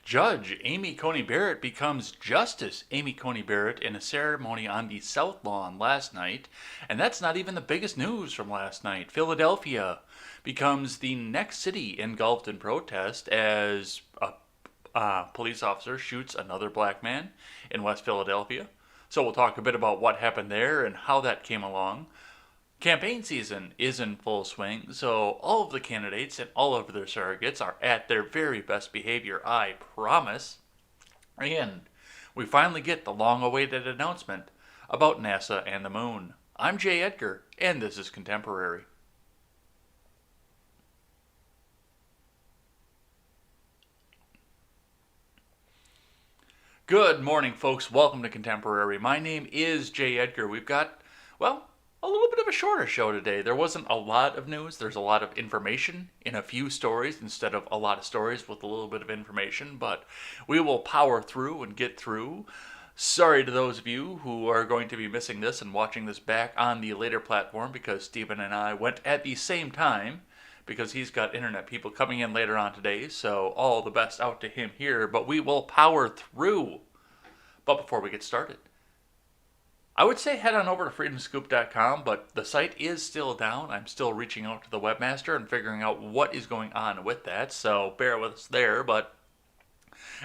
Judge Amy Coney Barrett becomes Justice Amy Coney Barrett in a ceremony on the South Lawn last night. And that's not even the biggest news from last night. Philadelphia becomes the next city engulfed in protest as a police officer shoots another black man in West Philadelphia. So we'll talk a bit about what happened there and how that came along. Campaign season is in full swing, so all of the candidates and all of their surrogates are at their very best behavior, I promise. And we finally get the long-awaited announcement about NASA and the moon. I'm Jay Edgar, and this is Contemporary. Good morning, folks. Welcome to Contemporary. My name is Jay Edgar. We've got, a little bit of a shorter show today. There wasn't a lot of news. There's a lot of information in a few stories instead of a lot of stories with a little bit of information, but we will power through and get through. Sorry to those of you who are going to be missing this and watching this back on the later platform because Stephen and I went at the same time because he's got internet people coming in later on today, so all the best out to him here, but we will power through. But before we get started, I would say head on over to freedomscoop.com, but the site is still down. I'm still reaching out to the webmaster and figuring out what is going on with that, so bear with us there, but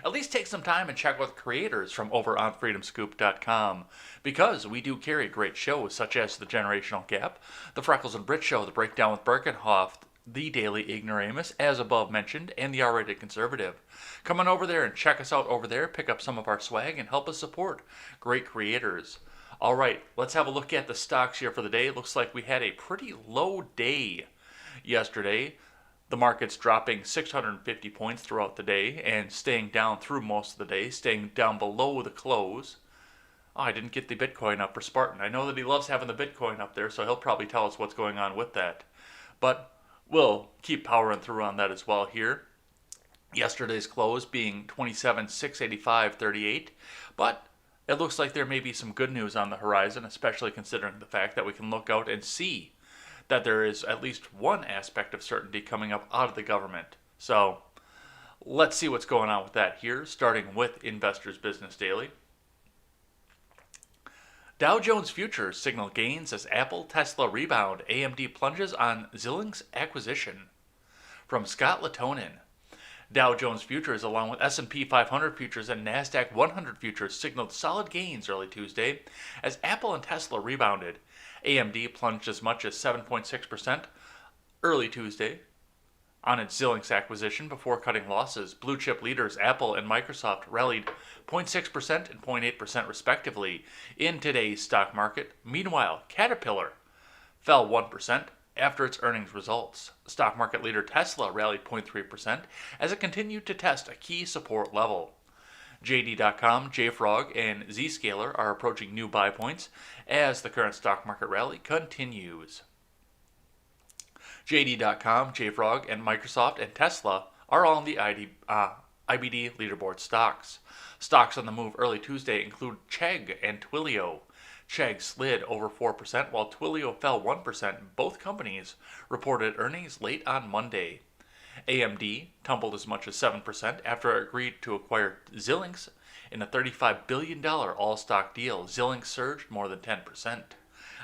at least take some time and check with creators from over on freedomscoop.com, because we do carry great shows such as The Generational Gap, The Freckles and Brit Show, The Breakdown with Birkenhoff, The Daily Ignoramus, as above mentioned, and The R-Rated Conservative. Come on over there and check us out over there, pick up some of our swag, and help us support great creators. All right, let's have a look at the stocks here for the day. It looks like we had a pretty low day yesterday. The market's dropping 650 points throughout the day and staying down through most of the day, staying down below the close. Oh, I didn't get the Bitcoin up for Spartan. I know that he loves having the Bitcoin up there, so he'll probably tell us what's going on with that. But we'll keep powering through on that as well here. Yesterday's close being 27,685.38, but it looks like there may be some good news on the horizon, especially considering the fact that we can look out and see that there is at least one aspect of certainty coming up out of the government. So let's see what's going on with that here, starting with Investors Business Daily. Dow Jones Futures signal gains as Apple, Tesla rebound, AMD plunges on Xilinx acquisition. From Scott Latonin. Dow Jones Futures, along with S&P 500 Futures and NASDAQ 100 Futures, signaled solid gains early Tuesday as Apple and Tesla rebounded. AMD plunged as much as 7.6% early Tuesday on its Xilinx acquisition before cutting losses. Blue chip leaders Apple and Microsoft rallied 0.6% and 0.8% respectively in today's stock market. Meanwhile, Caterpillar fell 1%. After its earnings results. Stock market leader Tesla rallied 0.3% as it continued to test a key support level. JD.com, JFrog, and Zscaler are approaching new buy points as the current stock market rally continues. JD.com, JFrog, and Microsoft and Tesla are all in the IBD leaderboard stocks. Stocks on the move early Tuesday include Chegg and Twilio. Chegg slid over 4%, while Twilio fell 1%. Both companies reported earnings late on Monday. AMD tumbled as much as 7% after it agreed to acquire Xilinx in a $35 billion all-stock deal. Xilinx surged more than 10%. I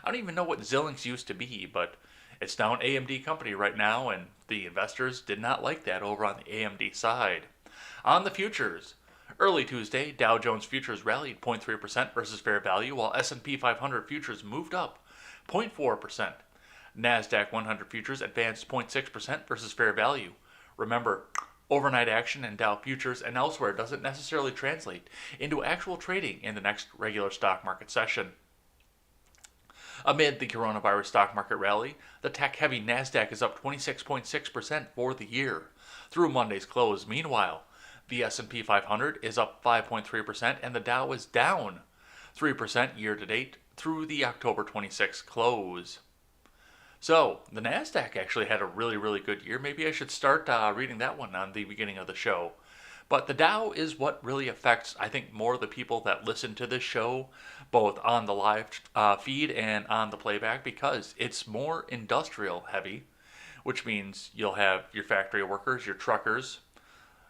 don't even know what Xilinx used to be, but it's now an AMD company right now, and the investors did not like that over on the AMD side. On the futures, early Tuesday, Dow Jones Futures rallied 0.3% versus fair value, while S&P 500 Futures moved up 0.4%. NASDAQ 100 Futures advanced 0.6% versus fair value. Remember, overnight action in Dow Futures and elsewhere doesn't necessarily translate into actual trading in the next regular stock market session. Amid the coronavirus stock market rally, the tech-heavy NASDAQ is up 26.6% for the year through Monday's close. Meanwhile, the S&P 500 is up 5.3% and the Dow is down 3% year-to-date through the October 26th close. So, the NASDAQ actually had a really, really good year. Maybe I should start reading that one on the beginning of the show. But the Dow is what really affects, I think, more the people that listen to this show, both on the live feed and on the playback, because it's more industrial heavy, which means you'll have your factory workers, your truckers,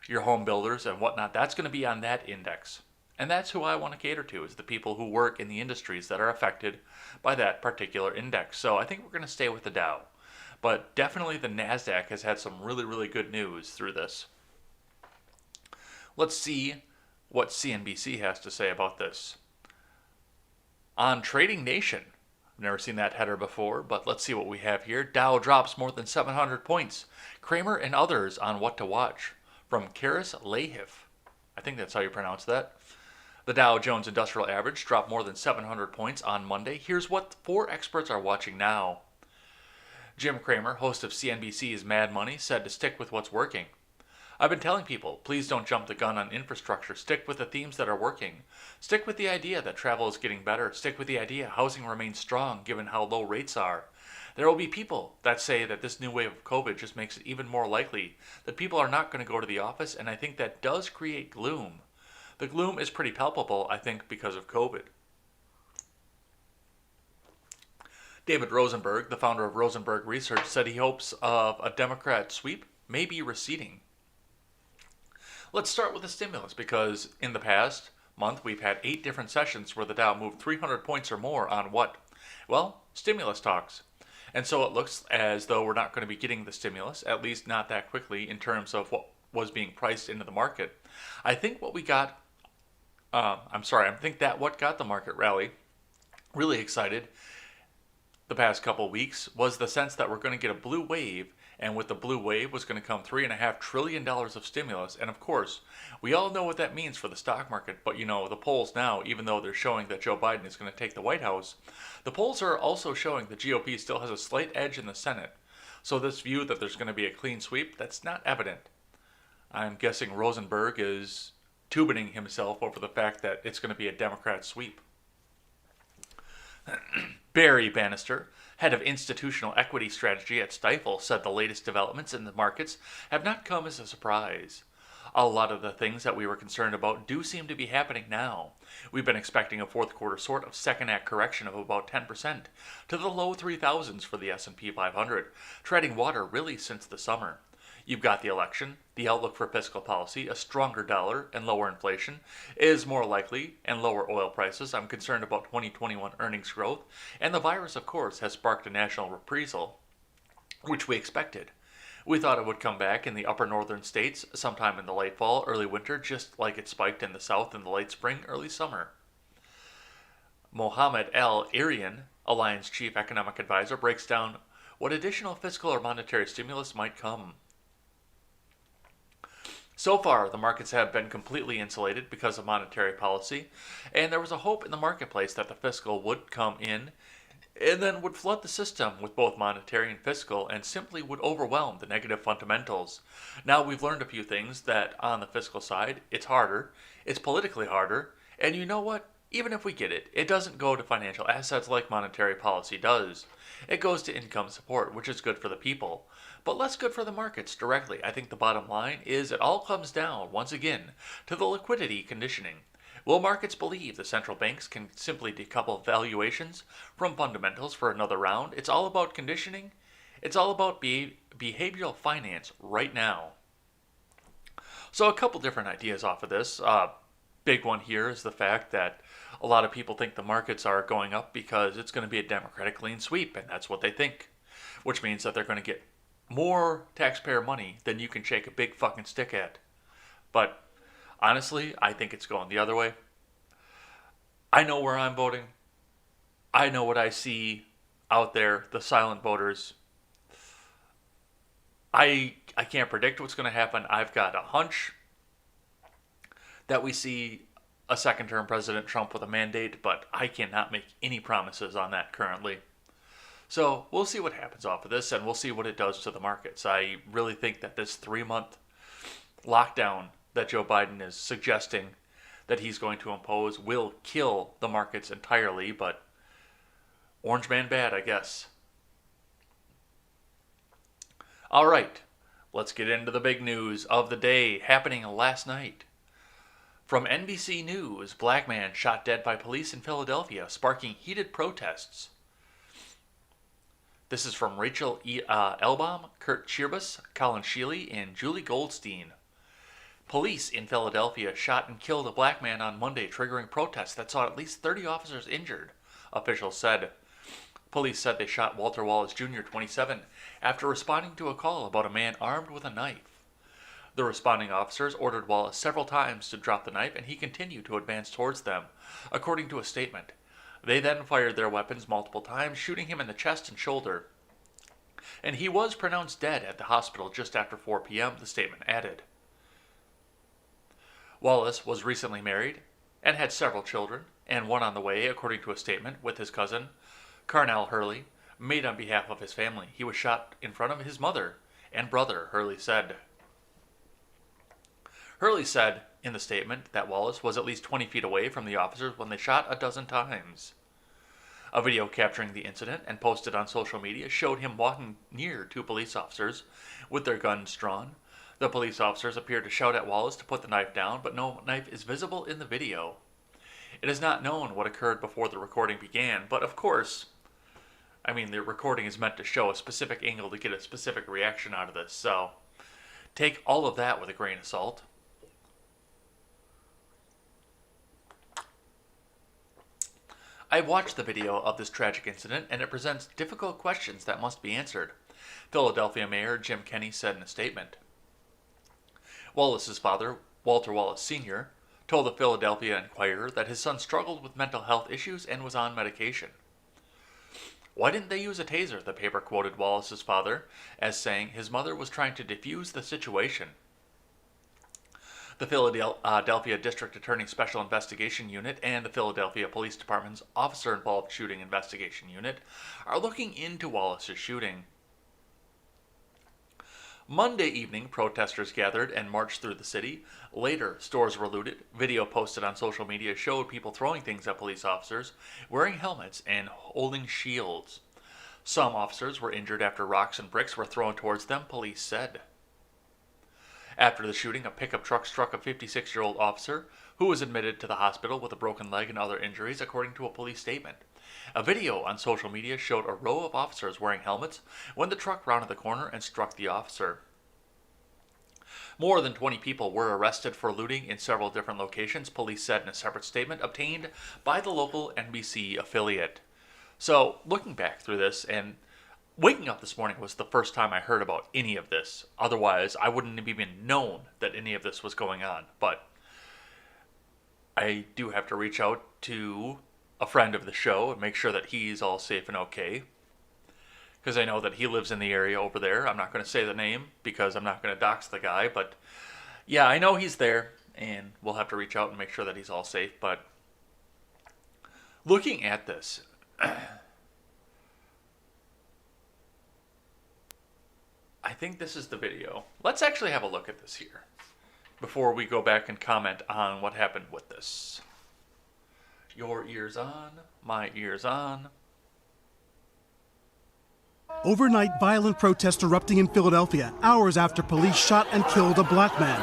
your home builders and whatnot, that's going to be on that index. And that's who I want to cater to, is the people who work in the industries that are affected by that particular index. So I think we're going to stay with the Dow. But definitely the NASDAQ has had some really, really good news through this. Let's see what CNBC has to say about this. On Trading Nation, I've never seen that header before, but let's see what we have here. Dow drops more than 700 points. Kramer and others on what to watch. From Karis Lahif. I think that's how you pronounce that. The Dow Jones Industrial Average dropped more than 700 points on Monday. Here's what 4 experts are watching now. Jim Cramer, host of CNBC's Mad Money, said to stick with what's working. I've been telling people, please don't jump the gun on infrastructure. Stick with the themes that are working. Stick with the idea that travel is getting better. Stick with the idea housing remains strong given how low rates are. There will be people that say that this new wave of COVID just makes it even more likely that people are not going to go to the office, and I think that does create gloom. The gloom is pretty palpable, I think, because of COVID. David Rosenberg, the founder of Rosenberg Research, said he hopes of a Democrat sweep may be receding. Let's start with the stimulus, because in the past month we've had 8 different sessions where the Dow moved 300 points or more on what? Well, stimulus talks. And so it looks as though we're not going to be getting the stimulus, at least not that quickly in terms of what was being priced into the market. I think what we got, I think that what got the market rally really excited the past couple of weeks was the sense that we're going to get a blue wave, and with the blue wave was going to come $3.5 trillion of stimulus. And of course, we all know what that means for the stock market, but the polls now, even though they're showing that Joe Biden is going to take the White House, the polls are also showing the GOP still has a slight edge in the Senate. So this view that there's going to be a clean sweep, that's not evident. I'm guessing Rosenberg is tubining himself over the fact that it's going to be a Democrat sweep. Barry Bannister, head of institutional equity strategy at Stifel, said the latest developments in the markets have not come as a surprise. A lot of the things that we were concerned about do seem to be happening now. We've been expecting a fourth quarter sort of second act correction of about 10% to the low 3,000s for the S&P 500, treading water really since the summer. You've got the election, the outlook for fiscal policy, a stronger dollar, and lower inflation is more likely, and lower oil prices. I'm concerned about 2021 earnings growth, and the virus, of course, has sparked a national reprisal, which we expected. We thought it would come back in the upper northern states sometime in the late fall, early winter, just like it spiked in the south in the late spring, early summer. Mohammed El-Erian, Alliance Chief Economic Advisor, breaks down what additional fiscal or monetary stimulus might come. So far, the markets have been completely insulated because of monetary policy, and there was a hope in the marketplace that the fiscal would come in and then would flood the system with both monetary and fiscal and simply would overwhelm the negative fundamentals. Now we've learned a few things that on the fiscal side, it's harder, it's politically harder, and you know what? Even if we get it, it doesn't go to financial assets like monetary policy does. It goes to income support, which is good for the people, but less good for the markets directly. I think the bottom line is it all comes down, once again, to the liquidity conditioning. Will markets believe the central banks can simply decouple valuations from fundamentals for another round? It's all about conditioning. It's all about behavioral finance right now. So a couple different ideas off of this. Big one here is the fact that a lot of people think the markets are going up because it's going to be a Democratic clean sweep, and that's what they think, which means that they're going to get more taxpayer money than you can shake a big fucking stick at. But honestly, I think it's going the other way. I know where I'm voting. I know what I see out there, the silent voters. I can't predict what's going to happen. I've got a hunch that we see a second-term President Trump with a mandate, but I cannot make any promises on that currently. So we'll see what happens off of this, and we'll see what it does to the markets. I really think that this 3-month lockdown that Joe Biden is suggesting that he's going to impose will kill the markets entirely, but orange man bad, I guess. All right, let's get into the big news of the day happening last night. From NBC News, black man shot dead by police in Philadelphia, sparking heated protests. This is from Rachel Elbaum, Kurt Chirbas, Colin Sheely, and Julie Goldstein. Police in Philadelphia shot and killed a black man on Monday, triggering protests that saw at least 30 officers injured, officials said. Police said they shot Walter Wallace Jr., 27, after responding to a call about a man armed with a knife. The responding officers ordered Wallace several times to drop the knife, and he continued to advance towards them, according to a statement. They then fired their weapons multiple times, shooting him in the chest and shoulder. And he was pronounced dead at the hospital just after 4 p.m., the statement added. Wallace was recently married and had several children, and one on the way, according to a statement, with his cousin, Carnell Hurley, made on behalf of his family. He was shot in front of his mother and brother, Hurley said. Hurley said in the statement that Wallace was at least 20 feet away from the officers when they shot a dozen times. A video capturing the incident and posted on social media showed him walking near two police officers with their guns drawn. The police officers appeared to shout at Wallace to put the knife down, but no knife is visible in the video. It is not known what occurred before the recording began, but of course, the recording is meant to show a specific angle to get a specific reaction out of this, so take all of that with a grain of salt. I've watched the video of this tragic incident, and it presents difficult questions that must be answered, Philadelphia Mayor Jim Kenney said in a statement. Wallace's father, Walter Wallace Sr., told the Philadelphia Inquirer that his son struggled with mental health issues and was on medication. Why didn't they use a taser? The paper quoted Wallace's father as saying his mother was trying to defuse the situation. The Philadelphia District Attorney's Special Investigation Unit and the Philadelphia Police Department's Officer-Involved Shooting Investigation Unit are looking into Wallace's shooting. Monday evening, protesters gathered and marched through the city. Later, stores were looted. Video posted on social media showed people throwing things at police officers, wearing helmets, and holding shields. Some officers were injured after rocks and bricks were thrown towards them, police said. After the shooting, a pickup truck struck a 56-year-old officer who was admitted to the hospital with a broken leg and other injuries, according to a police statement. A video on social media showed a row of officers wearing helmets when the truck rounded the corner and struck the officer. More than 20 people were arrested for looting in several different locations, police said in a separate statement obtained by the local NBC affiliate. So, looking back through this, and waking up this morning was the first time I heard about any of this. Otherwise, I wouldn't have even known that any of this was going on. But I do have to reach out to a friend of the show and make sure that he's all safe and okay, because I know that he lives in the area over there. I'm not going to say the name because I'm not going to dox the guy, but yeah, I know he's there, and we'll have to reach out and make sure that he's all safe. But looking at this, I think this is the video. Let's actually have a look at this here before we go back and comment on what happened with this. Your ears on, my ears on. Overnight violent protests erupting in Philadelphia hours after police shot and killed a black man.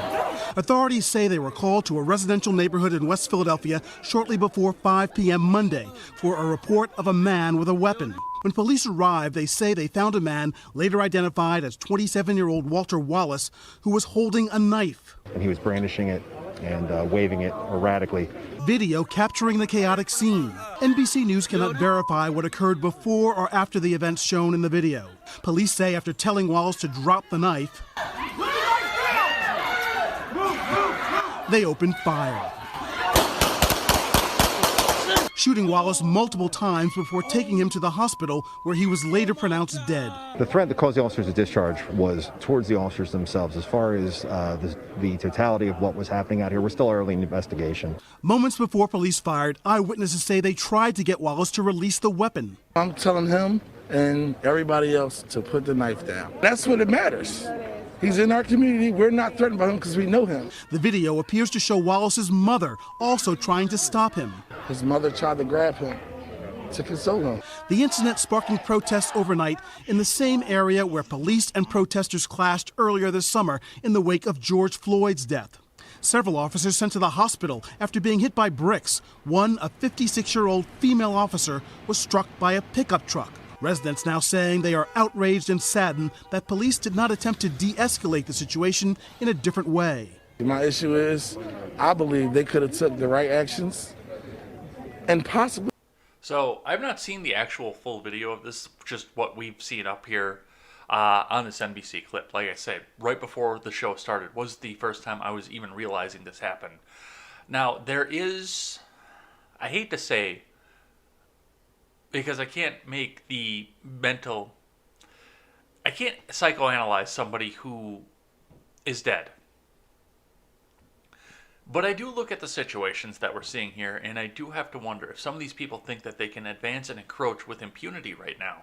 Authorities say they were called to a residential neighborhood in West Philadelphia shortly before 5 p.m. Monday for a report of a man with a weapon. When police arrived, they say they found a man, later identified as 27-year-old Walter Wallace, who was holding a knife. And he was brandishing it and waving it erratically. Video capturing the chaotic scene. NBC News cannot verify what occurred before or after the events shown in the video. Police say after telling Wallace to drop the knife, they opened fire, shooting Wallace multiple times before taking him to the hospital, where he was later pronounced dead. The threat that caused the officers to discharge was towards the officers themselves. As far as the totality of what was happening out here, we're still early in the investigation. Moments before police fired, eyewitnesses say they tried to get Wallace to release the weapon. I'm telling him and everybody else to put the knife down. That's what it matters. He's in our community. We're not threatened by him because we know him. The video appears to show Wallace's mother also trying to stop him. His mother tried to grab him to console him. The incident sparking protests overnight in the same area where police and protesters clashed earlier this summer in the wake of George Floyd's death. Several officers sent to the hospital after being hit by bricks. One, a 56-year-old female officer, was struck by a pickup truck. Residents now saying they are outraged and saddened that police did not attempt to de-escalate the situation in a different way. My issue is, I believe they could have took the right actions and possibly. So I've not seen the actual full video of this, just what we've seen up here on this NBC clip. Like I said, right before the show started was the first time I was even realizing this happened. Now, there is, I hate to say, because I can't make the mental, I can't psychoanalyze somebody who is dead. But I do look at the situations that we're seeing here, and I do have to wonder if some of these people think that they can advance and encroach with impunity right now,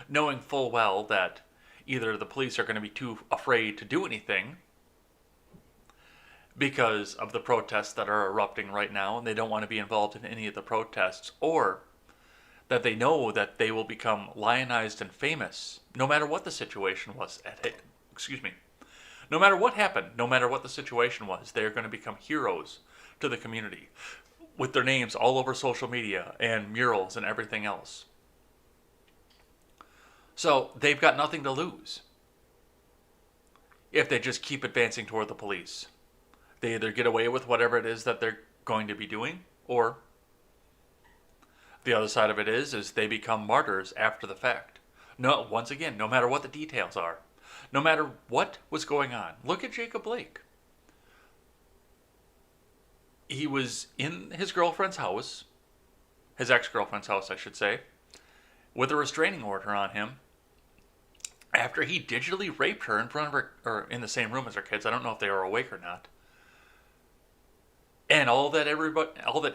knowing full well that either the police are going to be too afraid to do anything because of the protests that are erupting right now, and they don't want to be involved in any of the protests, or that they know that they will become lionized and famous no matter what the situation was. No matter what happened, no matter what the situation was, they're going to become heroes to the community with their names all over social media and murals and everything else. So they've got nothing to lose if they just keep advancing toward the police. They either get away with whatever it is that they're going to be doing, or the other side of it is they become martyrs after the fact. No, once again, no matter what the details are. No matter what was going on. Look at Jacob Blake. He was in his girlfriend's house, his ex-girlfriend's house, I should say, with a restraining order on him after he digitally raped her in front of her, or in the same room as her kids. I don't know if they were awake or not. And all that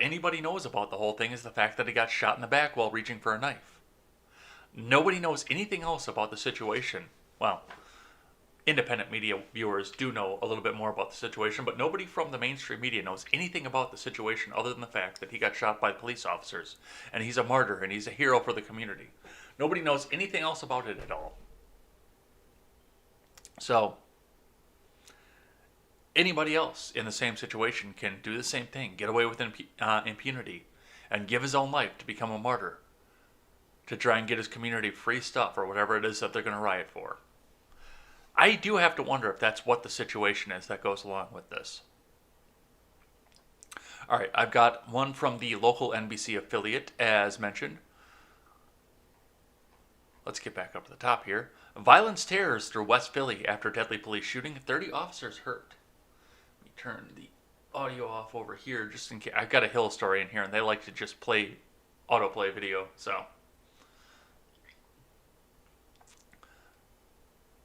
anybody knows about the whole thing is the fact that he got shot in the back while reaching for a knife. Nobody knows anything else about the situation. Well, independent media viewers do know a little bit more about the situation, but nobody from the mainstream media knows anything about the situation other than the fact that he got shot by police officers, and he's a martyr, and he's a hero for the community. Nobody knows anything else about it at all. So, anybody else in the same situation can do the same thing, get away with impunity, and give his own life to become a martyr, to try and get his community free stuff or whatever it is that they're going to riot for. I do have to wonder if that's what the situation is that goes along with this. All right, I've got one from the local NBC affiliate, as mentioned. Let's get back up to the top here. Violence tears through West Philly after deadly police shooting, 30 officers hurt. Let me turn the audio off over here just in case. I've got a Hill story in here, and they like to just play autoplay video, so.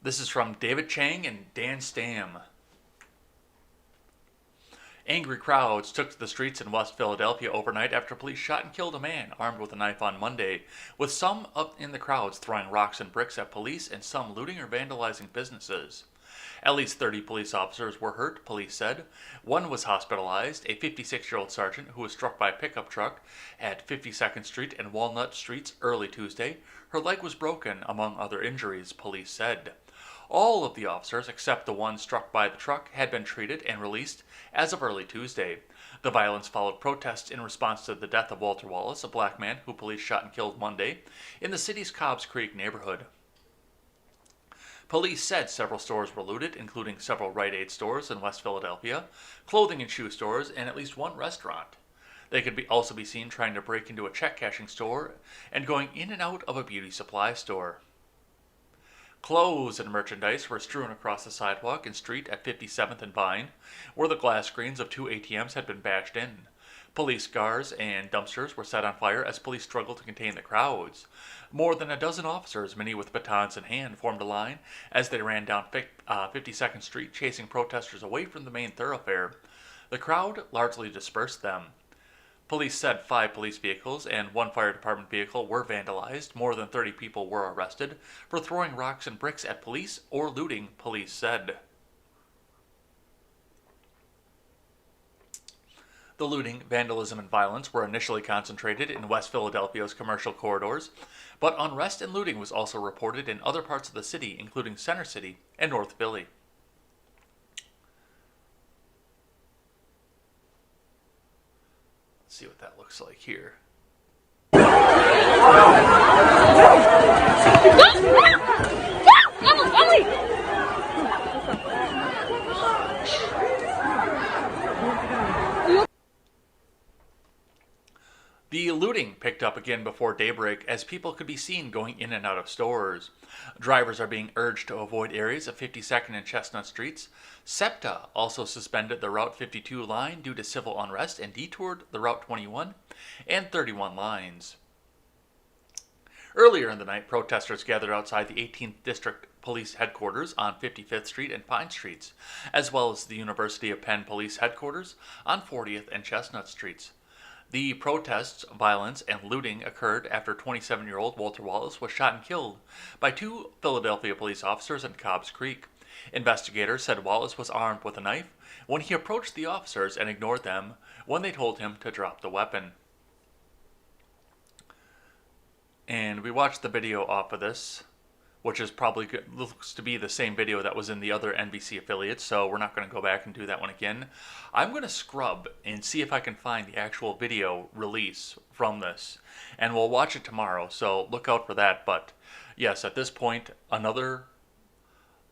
This is from David Chang and Dan Stam. Angry crowds took to the streets in West Philadelphia overnight after police shot and killed a man armed with a knife on Monday, with some up in the crowds throwing rocks and bricks at police and some looting or vandalizing businesses. At least 30 police officers were hurt, police said. One was hospitalized, a 56-year-old sergeant who was struck by a pickup truck at 52nd Street and Walnut Streets early Tuesday. Her leg was broken, among other injuries, police said. All of the officers, except the one struck by the truck, had been treated and released as of early Tuesday. The violence followed protests in response to the death of Walter Wallace, a black man who police shot and killed Monday in the city's Cobbs Creek neighborhood. Police said several stores were looted, including several Rite Aid stores in West Philadelphia, clothing and shoe stores, and at least one restaurant. They could also be seen trying to break into a check-cashing store and going in and out of a beauty supply store. Clothes and merchandise were strewn across the sidewalk and street at 57th and Vine, where the glass screens of two ATMs had been bashed in. Police cars and dumpsters were set on fire as police struggled to contain the crowds. More than a dozen officers, many with batons in hand, formed a line as they ran down 52nd Street, chasing protesters away from the main thoroughfare. The crowd largely dispersed them. Police said 5 police vehicles and 1 fire department vehicle were vandalized. More than 30 people were arrested for throwing rocks and bricks at police or looting, police said. The looting, vandalism, and violence were initially concentrated in West Philadelphia's commercial corridors, but unrest and looting was also reported in other parts of the city, including Center City and North Philly. See what that looks like here. Looting picked up again before daybreak as people could be seen going in and out of stores. Drivers are being urged to avoid areas of 52nd and Chestnut Streets. SEPTA also suspended the Route 52 line due to civil unrest and detoured the Route 21 and 31 lines. Earlier in the night, protesters gathered outside the 18th District Police Headquarters on 55th Street and Pine Streets, as well as the University of Penn Police Headquarters on 40th and Chestnut Streets. The protests, violence, and looting occurred after 27-year-old Walter Wallace was shot and killed by 2 Philadelphia police officers in Cobbs Creek. Investigators said Wallace was armed with a knife when he approached the officers and ignored them when they told him to drop the weapon. And we watched the video off of this, which is probably good, looks to be the same video that was in the other NBC affiliates, so we're not going to go back and do that one again. I'm going to scrub and see if I can find the actual video release from this, and we'll watch it tomorrow, so look out for that. But yes, at this point, another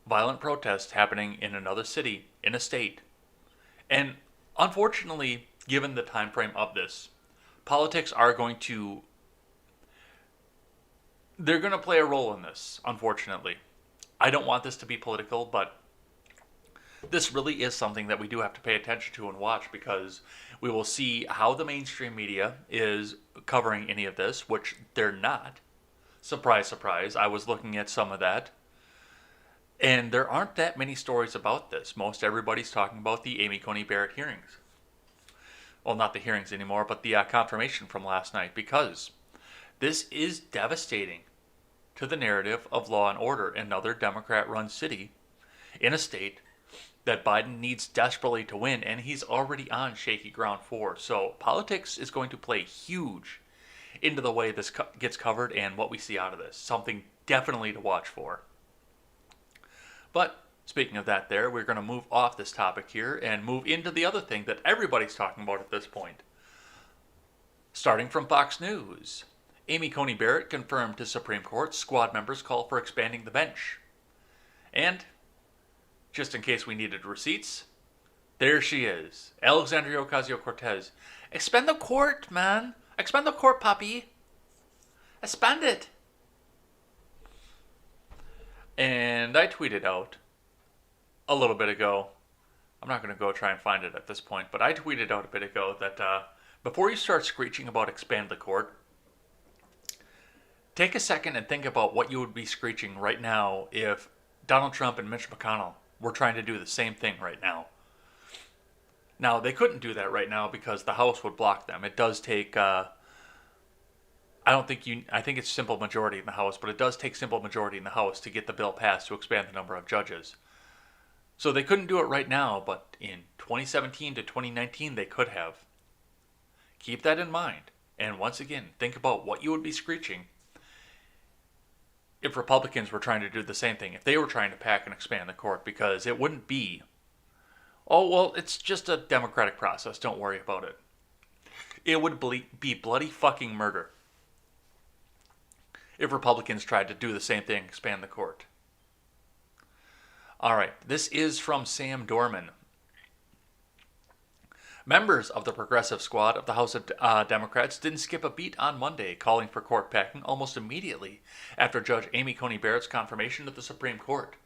violent protest happening in another city, in a state. And unfortunately, given the time frame of this, politics are going to they're going to play a role in this, unfortunately. I don't want this to be political, but this really is something that we do have to pay attention to and watch, because we will see how the mainstream media is covering any of this, which they're not. Surprise, surprise. I was looking at some of that, and there aren't that many stories about this. Most everybody's talking about the Amy Coney Barrett hearings. Well, not the hearings anymore, but the confirmation from last night, because this is devastating to the narrative of law and order in another Democrat-run city in a state that Biden needs desperately to win, and he's already on shaky ground for. So politics is going to play huge into the way this gets covered and what we see out of this. Something definitely to watch for. But speaking of that there, we're going to move off this topic here and move into the other thing that everybody's talking about at this point. Starting from Fox News. Amy Coney Barrett confirmed to Supreme Court squad members call for expanding the bench. And, just in case we needed receipts, there she is. Alexandria Ocasio-Cortez. Expand the court, man. Expand the court, puppy. Expand it. And I tweeted out a little bit ago. I'm not going to go try and find it at this point, but I tweeted out a bit ago that before you start screeching about expand the court, take a second and think about what you would be screeching right now if Donald Trump and Mitch McConnell were trying to do the same thing right now. Now, they couldn't do that right now because the House would block them. It does take, I think it's simple majority in the House, but it does take simple majority in the House to get the bill passed to expand the number of judges. So they couldn't do it right now, but in 2017 to 2019, they could have. Keep that in mind. And once again, think about what you would be screeching if Republicans were trying to do the same thing, if they were trying to pack and expand the court, because it wouldn't be, oh, well, it's just a democratic process, don't worry about it. It would be bloody fucking murder if Republicans tried to do the same thing, expand the court. All right, this is from Sam Dorman. Members of the Progressive Squad of the House of Democrats didn't skip a beat on Monday, calling for court packing almost immediately after Judge Amy Coney Barrett's confirmation to the Supreme Court.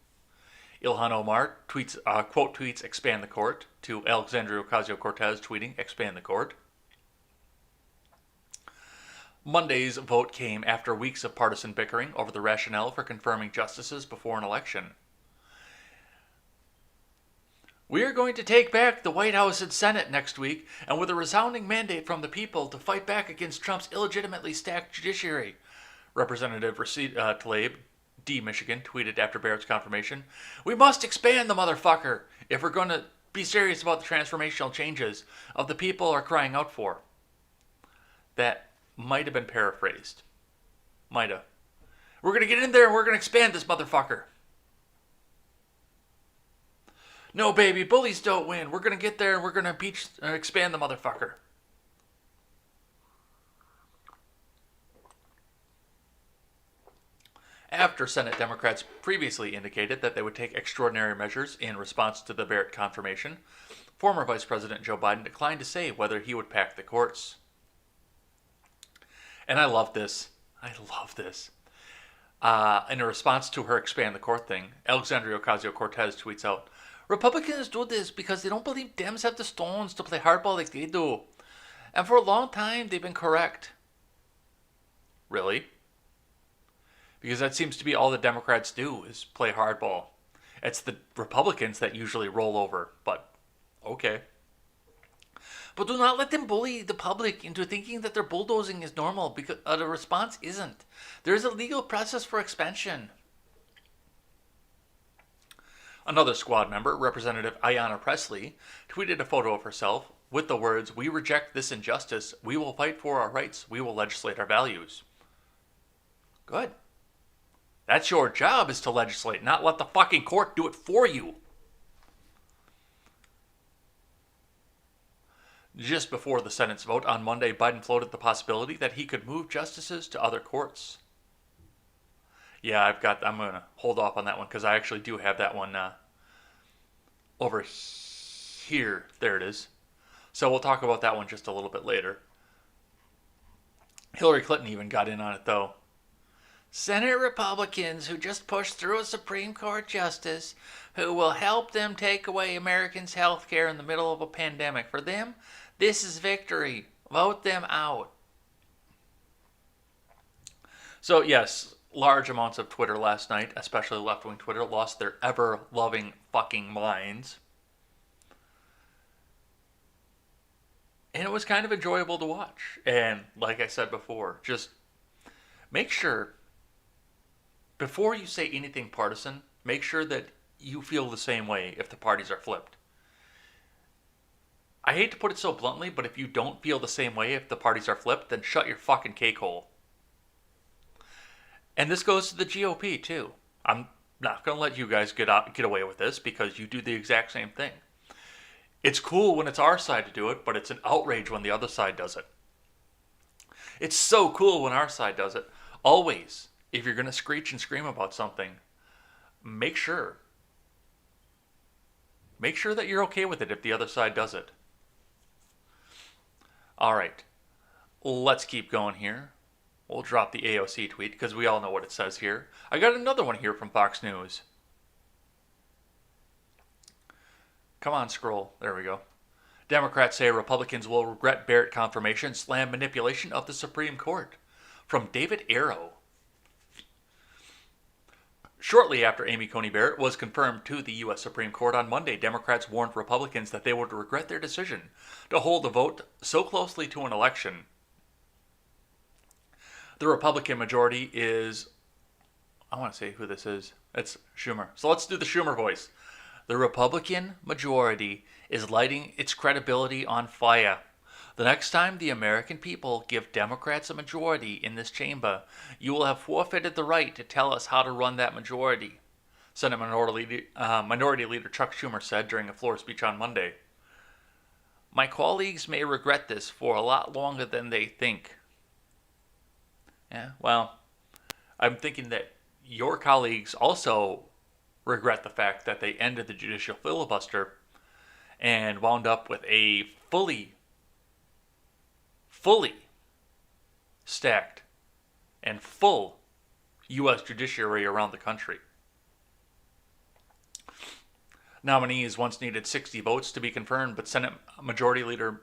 Ilhan Omar tweets, quote tweets, expand the court, to Alexandria Ocasio-Cortez tweeting, expand the court. Monday's vote came after weeks of partisan bickering over the rationale for confirming justices before an election. We are going to take back the White House and Senate next week, and with a resounding mandate from the people to fight back against Trump's illegitimately stacked judiciary, Representative Tlaib, D. Michigan, tweeted after Barrett's confirmation. We must expand the motherfucker if we're going to be serious about the transformational changes of the people are crying out for. That might have been paraphrased. Might have. We're going to get in there and we're going to expand this motherfucker. No, baby, bullies don't win. We're going to get there and we're going to expand the motherfucker. After Senate Democrats previously indicated that they would take extraordinary measures in response to the Barrett confirmation, former Vice President Joe Biden declined to say whether he would pack the courts. And I love this. I love this. In a response to her expand the court thing, Alexandria Ocasio-Cortez tweets out, Republicans do this because they don't believe Dems have the stones to play hardball like they do. And for a long time, they've been correct. Really? Because that seems to be all the Democrats do is play hardball. It's the Republicans that usually roll over, but okay. But do not let them bully the public into thinking that their bulldozing is normal, because the response isn't. There is a legal process for expansion. Another squad member, Representative Ayanna Pressley, tweeted a photo of herself with the words, "We reject this injustice. We will fight for our rights. We will legislate our values." Good. That's your job, is to legislate, not let the fucking court do it for you. Just before the Senate's vote on Monday, Biden floated the possibility that he could move justices to other courts. Yeah, I'm going to hold off on that one because I actually do have that one over here. There it is. So we'll talk about that one just a little bit later. Hillary Clinton even got in on it, though. Senate Republicans who just pushed through a Supreme Court justice who will help them take away Americans' health care in the middle of a pandemic. For them, this is victory. Vote them out. So, yes, large amounts of Twitter last night, especially left-wing Twitter, lost their ever-loving fucking minds. And it was kind of enjoyable to watch. And like I said before, just make sure, before you say anything partisan, make sure that you feel the same way if the parties are flipped. I hate to put it so bluntly, but if you don't feel the same way if the parties are flipped, then shut your fucking cake hole. And this goes to the GOP, too. I'm not going to let you guys get away with this because you do the exact same thing. It's cool when it's our side to do it, but it's an outrage when the other side does it. It's so cool when our side does it. Always, if you're going to screech and scream about something, make sure that you're okay with it if the other side does it. All right, let's keep going here. We'll drop the AOC tweet because we all know what it says here. I got another one here from Fox News. Come on, scroll. There we go. Democrats say Republicans will regret Barrett confirmation, slam manipulation of the Supreme Court. From David Arrow. Shortly after Amy Coney Barrett was confirmed to the U.S. Supreme Court on Monday, Democrats warned Republicans that they would regret their decision to hold a vote so closely to an election. The Republican majority is, I want to say who this is. It's Schumer. So let's do the Schumer voice. The Republican majority is lighting its credibility on fire. The next time the American people give Democrats a majority in this chamber, you will have forfeited the right to tell us how to run that majority, Senate Minority Leader Chuck Schumer said during a floor speech on Monday. My colleagues may regret this for a lot longer than they think. Yeah, well, I'm thinking that your colleagues also regret the fact that they ended the judicial filibuster and wound up with a fully stacked and full U.S. judiciary around the country. Nominees once needed 60 votes to be confirmed, but Senate Majority Leader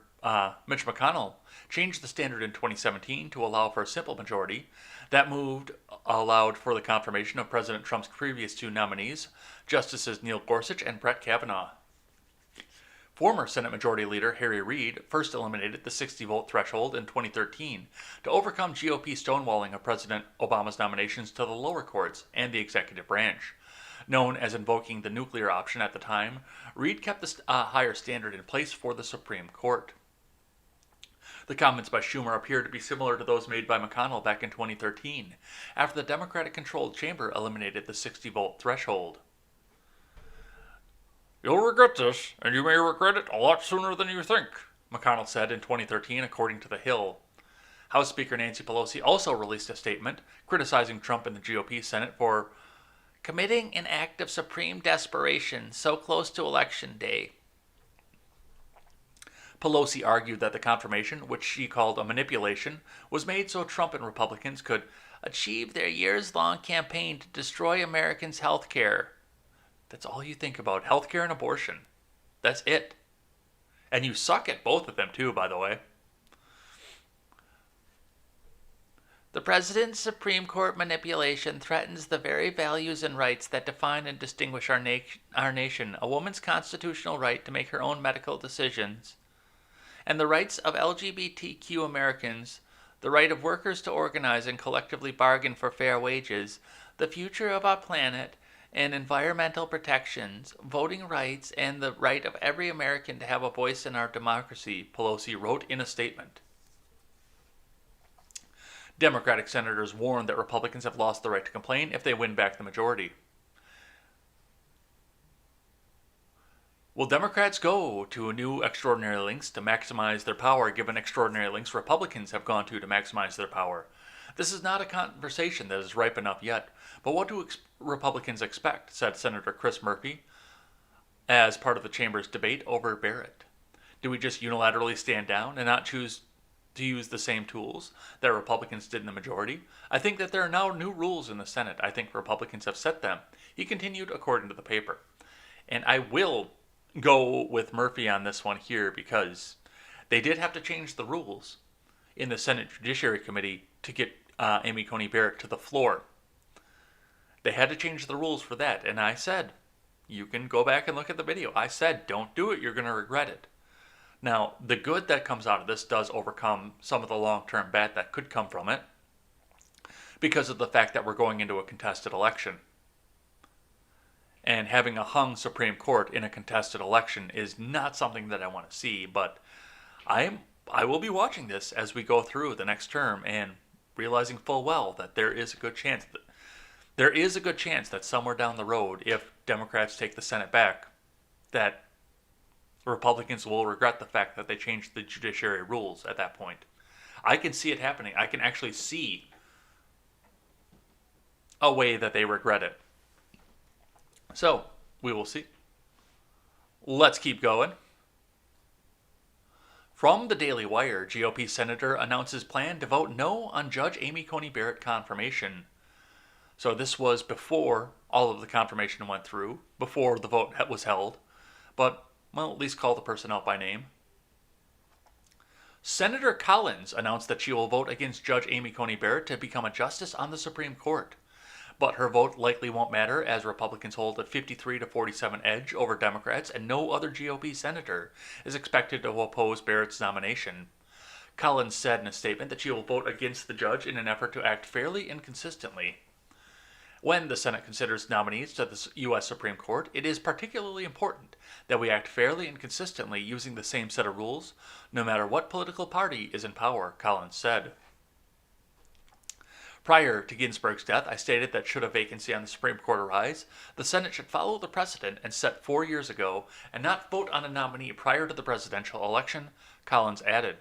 Mitch McConnell changed the standard in 2017 to allow for a simple majority. That move allowed for the confirmation of President Trump's previous two nominees, Justices Neil Gorsuch and Brett Kavanaugh. Former Senate Majority Leader Harry Reid first eliminated the 60-vote threshold in 2013 to overcome GOP stonewalling of President Obama's nominations to the lower courts and the executive branch. Known as invoking the nuclear option at the time, Reid kept the higher standard in place for the Supreme Court. The comments by Schumer appear to be similar to those made by McConnell back in 2013, after the Democratic-controlled chamber eliminated the 60-vote threshold. You'll regret this, and you may regret it a lot sooner than you think, McConnell said in 2013, according to The Hill. House Speaker Nancy Pelosi also released a statement criticizing Trump and the GOP Senate for committing an act of supreme desperation so close to Election Day. Pelosi argued that the confirmation, which she called a manipulation, was made so Trump and Republicans could achieve their years-long campaign to destroy Americans' health care. That's all you think about, health care and abortion. That's it. And you suck at both of them too, by the way. The president's Supreme Court manipulation threatens the very values and rights that define and distinguish our nation, a woman's constitutional right to make her own medical decisions, and the rights of LGBTQ Americans, the right of workers to organize and collectively bargain for fair wages, the future of our planet, and environmental protections, voting rights, and the right of every American to have a voice in our democracy, Pelosi wrote in a statement. Democratic senators warned that Republicans have lost the right to complain if they win back the majority. Will Democrats go to new extraordinary lengths to maximize their power, given extraordinary lengths Republicans have gone to maximize their power? This is not a conversation that is ripe enough yet, but what do Republicans expect, said Senator Chris Murphy as part of the chamber's debate over Barrett. Do we just unilaterally stand down and not choose to use the same tools that Republicans did in the majority? I think that there are now new rules in the Senate. I think Republicans have set them. He continued, according to the paper. And I will go with Murphy on this one here because they did have to change the rules in the Senate Judiciary Committee to get Amy Coney Barrett to the floor. They had to change the rules for that. And I said, you can go back and look at the video. I said, don't do it. You're going to regret it. Now, the good that comes out of this does overcome some of the long-term bad that could come from it because of the fact that we're going into a contested election. And having a hung Supreme Court in a contested election is not something that I want to see, but I will be watching this as we go through the next term and realizing full well that there is a good chance that somewhere down the road, if Democrats take the Senate back, that Republicans will regret the fact that they changed the judiciary rules at that point. I can see it happening. I can actually see a way that they regret it. So, we will see. Let's keep going. From the Daily Wire, GOP Senator announces plan to vote no on Judge Amy Coney Barrett confirmation. So this was before all of the confirmation went through, before the vote was held. But, well, at least call the person out by name. Senator Collins announced that she will vote against Judge Amy Coney Barrett to become a justice on the Supreme Court. But her vote likely won't matter as Republicans hold a 53-47 edge over Democrats, and no other GOP senator is expected to oppose Barrett's nomination. Collins said in a statement that she will vote against the judge in an effort to act fairly and consistently. When the Senate considers nominees to the U.S. Supreme Court, it is particularly important that we act fairly and consistently using the same set of rules, no matter what political party is in power, Collins said. Prior to Ginsburg's death, I stated that should a vacancy on the Supreme Court arise, the Senate should follow the precedent and set 4 years ago and not vote on a nominee prior to the presidential election, Collins added.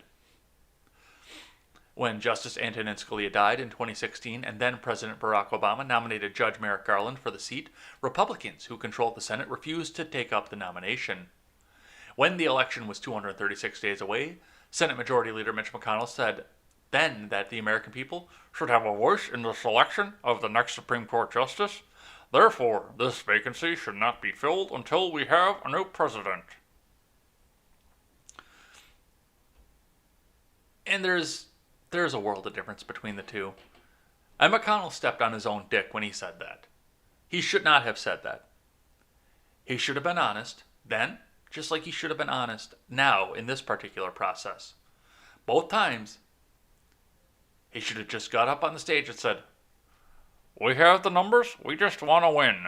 When Justice Antonin Scalia died in 2016 and then President Barack Obama nominated Judge Merrick Garland for the seat, Republicans who controlled the Senate refused to take up the nomination. When the election was 236 days away, Senate Majority Leader Mitch McConnell said then that the American people should have a voice in the selection of the next Supreme Court justice. Therefore, this vacancy should not be filled until we have a new president. And there's a world of difference between the two. And McConnell stepped on his own dick when he said that. He should not have said that. He should have been honest then, just like he should have been honest now in this particular process. Both times, he should have just got up on the stage and said, "We have the numbers, we just want to win."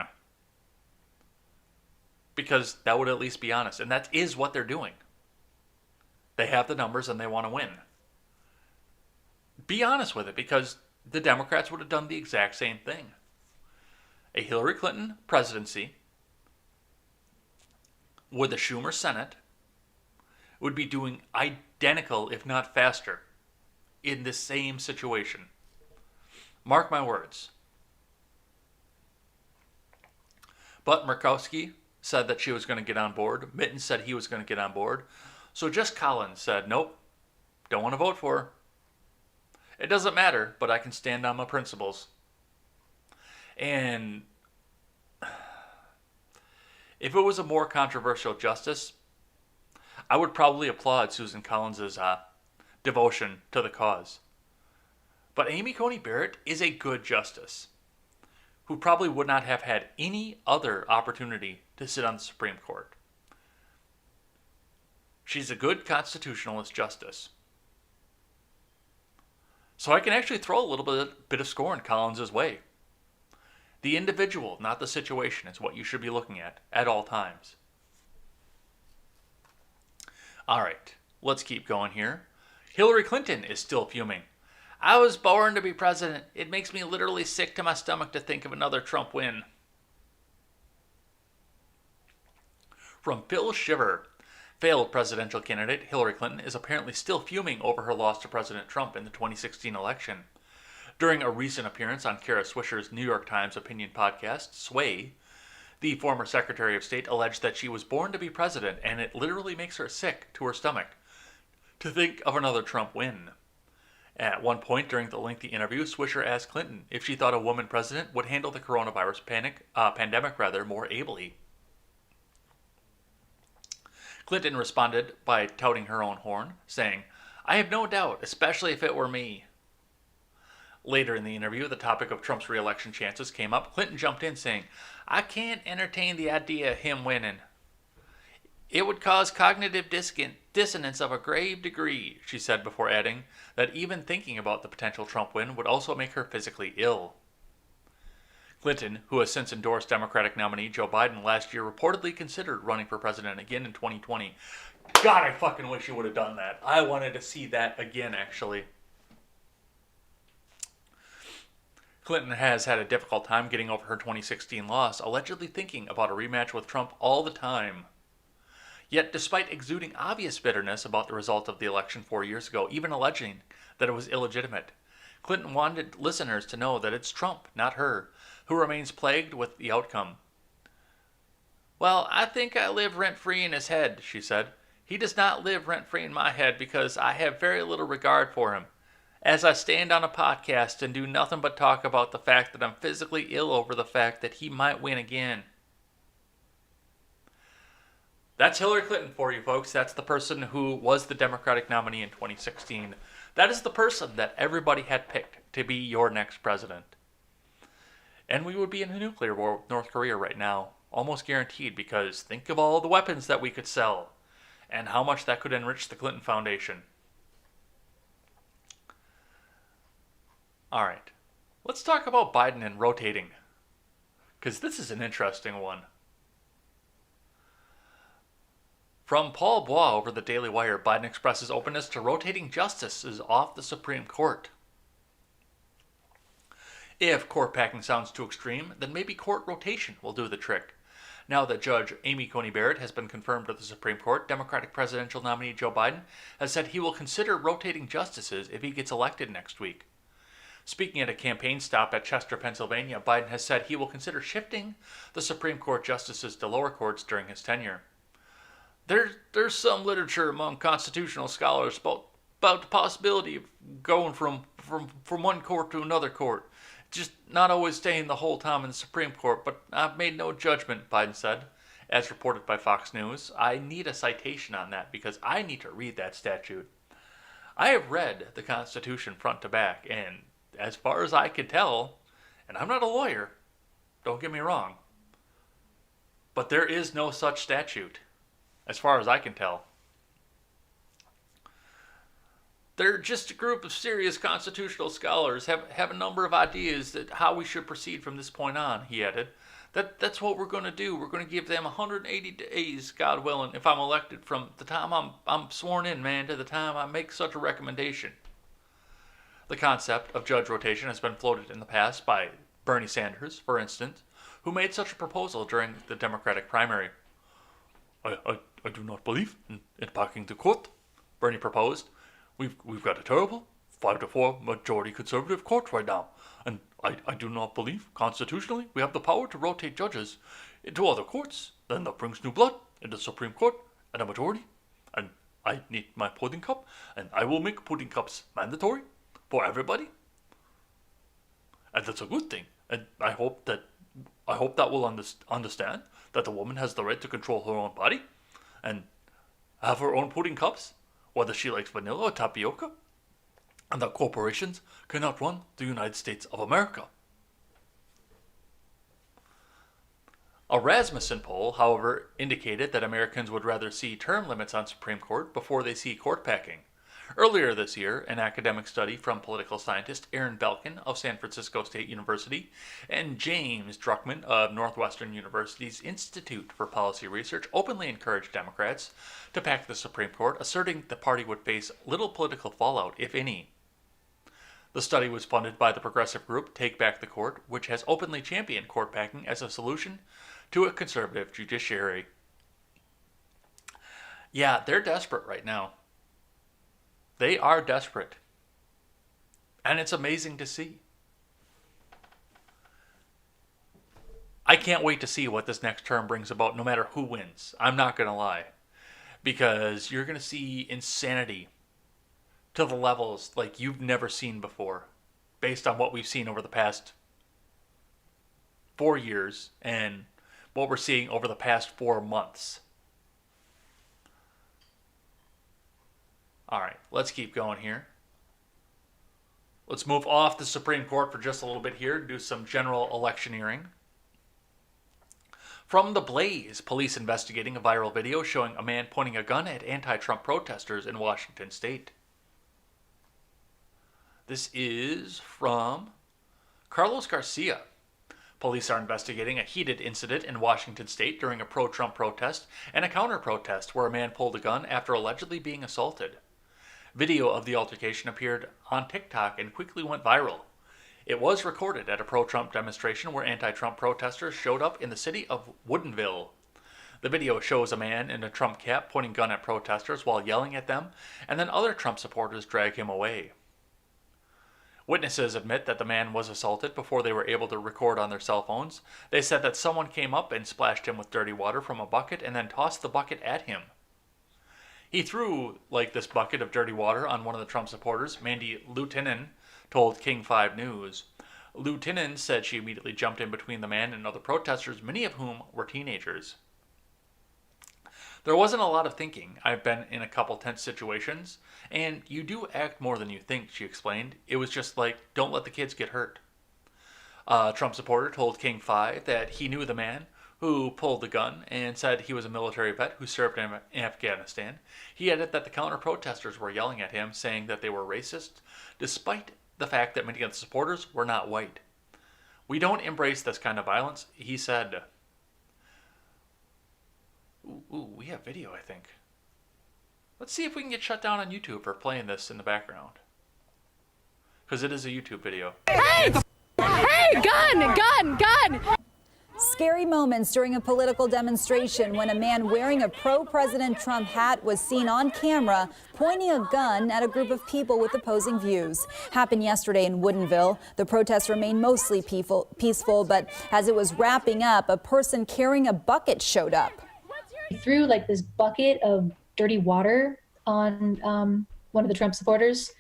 Because that would at least be honest. And that is what they're doing. They have the numbers and they want to win. Be honest with it, because the Democrats would have done the exact same thing. A Hillary Clinton presidency with a Schumer Senate would be doing identical, if not faster, in the same situation. Mark my words. But Murkowski said that she was going to get on board. Mitten said he was going to get on board. So just Collins said, nope, don't want to vote for her. It doesn't matter, but I can stand on my principles. And if it was a more controversial justice, I would probably applaud Susan Collins' devotion to the cause. But Amy Coney Barrett is a good justice who probably would not have had any other opportunity to sit on the Supreme Court. She's a good constitutionalist justice. So I can actually throw a little bit of scorn Collins' way. The individual, not the situation, is what you should be looking at all times. All right, let's keep going here. Hillary Clinton is still fuming. I was born to be president. It makes me literally sick to my stomach to think of another Trump win. From Phil Shiver, failed presidential candidate Hillary Clinton is apparently still fuming over her loss to President Trump in the 2016 election. During a recent appearance on Kara Swisher's New York Times opinion podcast, Sway, the former Secretary of State alleged that she was born to be president and it literally makes her sick to her stomach to think of another Trump win. At one point during the lengthy interview, Swisher asked Clinton if she thought a woman president would handle the coronavirus pandemic more ably. Clinton responded by touting her own horn, saying, "I have no doubt, especially if it were me." Later in the interview, the topic of Trump's re-election chances came up. Clinton jumped in saying, "I can't entertain the idea of him winning. It would cause cognitive dissonance of a grave degree," she said before adding that even thinking about the potential Trump win would also make her physically ill. Clinton, who has since endorsed Democratic nominee Joe Biden last year, reportedly considered running for president again in 2020. God, I fucking wish he would have done that. I wanted to see that again, actually. Clinton has had a difficult time getting over her 2016 loss, allegedly thinking about a rematch with Trump all the time. Yet, despite exuding obvious bitterness about the result of the election 4 years ago, even alleging that it was illegitimate, Clinton wanted listeners to know that it's Trump, not her, who remains plagued with the outcome. "Well, I think I live rent-free in his head," she said. "He does not live rent-free in my head because I have very little regard for him, as I stand on a podcast and do nothing but talk about the fact that I'm physically ill over the fact that he might win again." That's Hillary Clinton for you, folks. That's the person who was the Democratic nominee in 2016. That is the person that everybody had picked to be your next president. And we would be in a nuclear war with North Korea right now, almost guaranteed, because think of all the weapons that we could sell and how much that could enrich the Clinton Foundation. All right, let's talk about Biden and rotating, because this is an interesting one. From Paul Bois over the Daily Wire, Biden expresses openness to rotating justices off the Supreme Court. If court packing sounds too extreme, then maybe court rotation will do the trick. Now that Judge Amy Coney Barrett has been confirmed to the Supreme Court, Democratic presidential nominee Joe Biden has said he will consider rotating justices if he gets elected next week. Speaking at a campaign stop at Chester, Pennsylvania, Biden has said he will consider shifting the Supreme Court justices to lower courts during his tenure. There's some literature among constitutional scholars about the possibility of going from one court to another court. Just not always staying the whole time in the Supreme Court, but I've made no judgment, Biden said, as reported by Fox News. I need a citation on that because I need to read that statute. I have read the Constitution front to back, and as far as I can tell, and I'm not a lawyer, don't get me wrong, but there is no such statute, as far as I can tell. They're just a group of serious constitutional scholars, have a number of ideas that how we should proceed from this point on, he added. That's what we're going to do. We're going to give them 180 days, God willing, if I'm elected, from the time I'm sworn in, man, to the time I make such a recommendation. The concept of judge rotation has been floated in the past by Bernie Sanders, for instance, who made such a proposal during the Democratic primary. I do not believe in packing the court, Bernie proposed. We've got a terrible 5-4 majority conservative court right now, and I do not believe constitutionally we have the power to rotate judges into other courts. Then that brings new blood into the Supreme Court and a majority, and I need my pudding cup, and I will make pudding cups mandatory for everybody. And that's a good thing. And I hope that will understand that the woman has the right to control her own body and have her own pudding cups, whether she likes vanilla or tapioca, and that corporations cannot run the United States of America. A Rasmussen poll, however, indicated that Americans would rather see term limits on Supreme Court before they see court packing. Earlier this year, an academic study from political scientist Aaron Belkin of San Francisco State University and James Druckmann of Northwestern University's Institute for Policy Research openly encouraged Democrats to pack the Supreme Court, asserting the party would face little political fallout, if any. The study was funded by the progressive group Take Back the Court, which has openly championed court packing as a solution to a conservative judiciary. Yeah, they're desperate right now. They are desperate. And it's amazing to see. I can't wait to see what this next term brings about, no matter who wins. I'm not going to lie. Because you're going to see insanity to the levels like you've never seen before, based on what we've seen over the past 4 years and what we're seeing over the past 4 months. All right, let's keep going here. Let's move off the Supreme Court for just a little bit here and do some general electioneering. From The Blaze, police investigating a viral video showing a man pointing a gun at anti-Trump protesters in Washington state. This is from Carlos Garcia. Police are investigating a heated incident in Washington state during a pro-Trump protest and a counter-protest where a man pulled a gun after allegedly being assaulted. Video of the altercation appeared on TikTok and quickly went viral. It was recorded at a pro-Trump demonstration where anti-Trump protesters showed up in the city of Woodinville. The video shows a man in a Trump cap pointing a gun at protesters while yelling at them, and then other Trump supporters drag him away. Witnesses admit that the man was assaulted before they were able to record on their cell phones. They said that someone came up and splashed him with dirty water from a bucket and then tossed the bucket at him. He threw, this bucket of dirty water on one of the Trump supporters. Mandy Lieutenant told King 5 News. Lieutenant said she immediately jumped in between the man and other protesters, many of whom were teenagers. There wasn't a lot of thinking. I've been in a couple tense situations, and you do act more than you think, she explained. It was just don't let the kids get hurt. A Trump supporter told King 5 that he knew the man who pulled the gun and said he was a military vet who served in Afghanistan. He added that the counter-protesters were yelling at him, saying that they were racist, despite the fact that many of the supporters were not white. We don't embrace this kind of violence, he said. Ooh, we have video, I think. Let's see if we can get shut down on YouTube for playing this in the background. Because it is a YouTube video. Hey! Hey! Gun! Scary moments during a political demonstration when a man wearing a pro-President Trump hat was seen on camera pointing a gun at a group of people with opposing views. Happened yesterday in Woodinville. The protests remained mostly peaceful, but as it was wrapping up, a person carrying a bucket showed up. He threw this bucket of dirty water on one of the Trump supporters.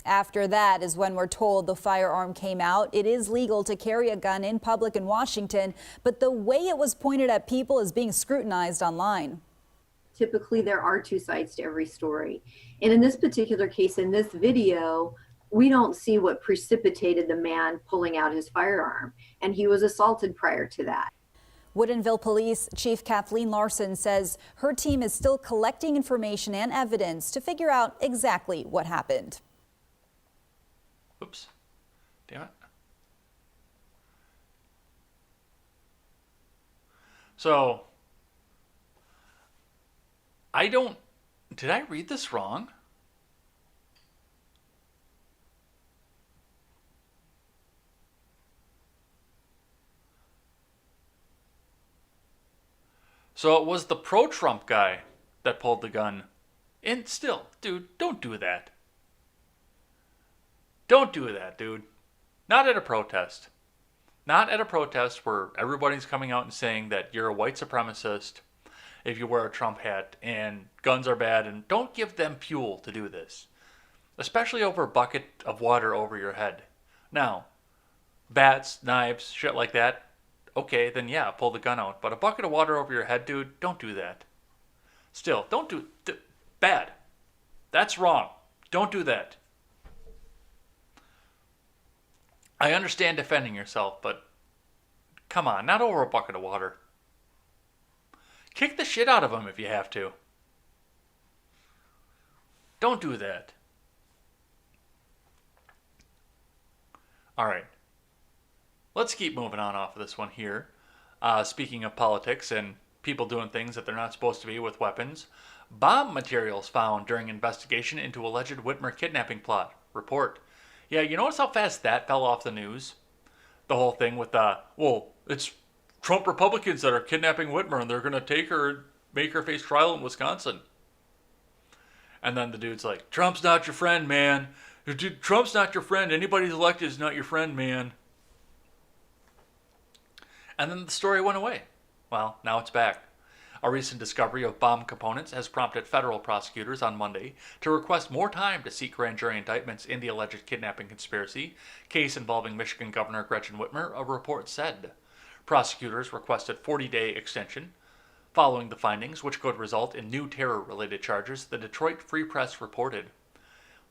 After that is when we're told the firearm came out. It is legal to carry a gun in public in Washington, but the way it was pointed at people is being scrutinized online. Typically, there are two sides to every story. And in this particular case, in this video, we don't see what precipitated the man pulling out his firearm. And he was assaulted prior to that. Woodinville Police Chief Kathleen Larson says her team is still collecting information and evidence to figure out exactly what happened. Oops. Damn it. So, did I read this wrong? So it was the pro-Trump guy that pulled the gun. And still, dude, don't do that. Don't do that, dude. Not at a protest. Not at a protest where everybody's coming out and saying that you're a white supremacist if you wear a Trump hat, and guns are bad, and don't give them fuel to do this. Especially over a bucket of water over your head. Now, bats, knives, shit like that, okay, then yeah, pull the gun out. But a bucket of water over your head, dude, don't do that. Still, don't do... bad. That's wrong. Don't do that. I understand defending yourself, but come on, not over a bucket of water. Kick the shit out of them if you have to. Don't do that. Alright. Let's keep moving on off of this one here. Speaking of politics and people doing things that they're not supposed to be with weapons, bomb materials found during investigation into alleged Whitmer kidnapping plot. Report. Yeah, you notice how fast that fell off the news? The whole thing with, it's Trump Republicans that are kidnapping Whitmer and they're going to take her and make her face trial in Wisconsin. And then the dude's like, Trump's not your friend, man. Dude, Trump's not your friend. Anybody who's elected is not your friend, man. And then the story went away. Well, now it's back. A recent discovery of bomb components has prompted federal prosecutors on Monday to request more time to seek grand jury indictments in the alleged kidnapping conspiracy case involving Michigan Governor Gretchen Whitmer, a report said. Prosecutors requested 40-day extension following the findings, which could result in new terror-related charges, the Detroit Free Press reported.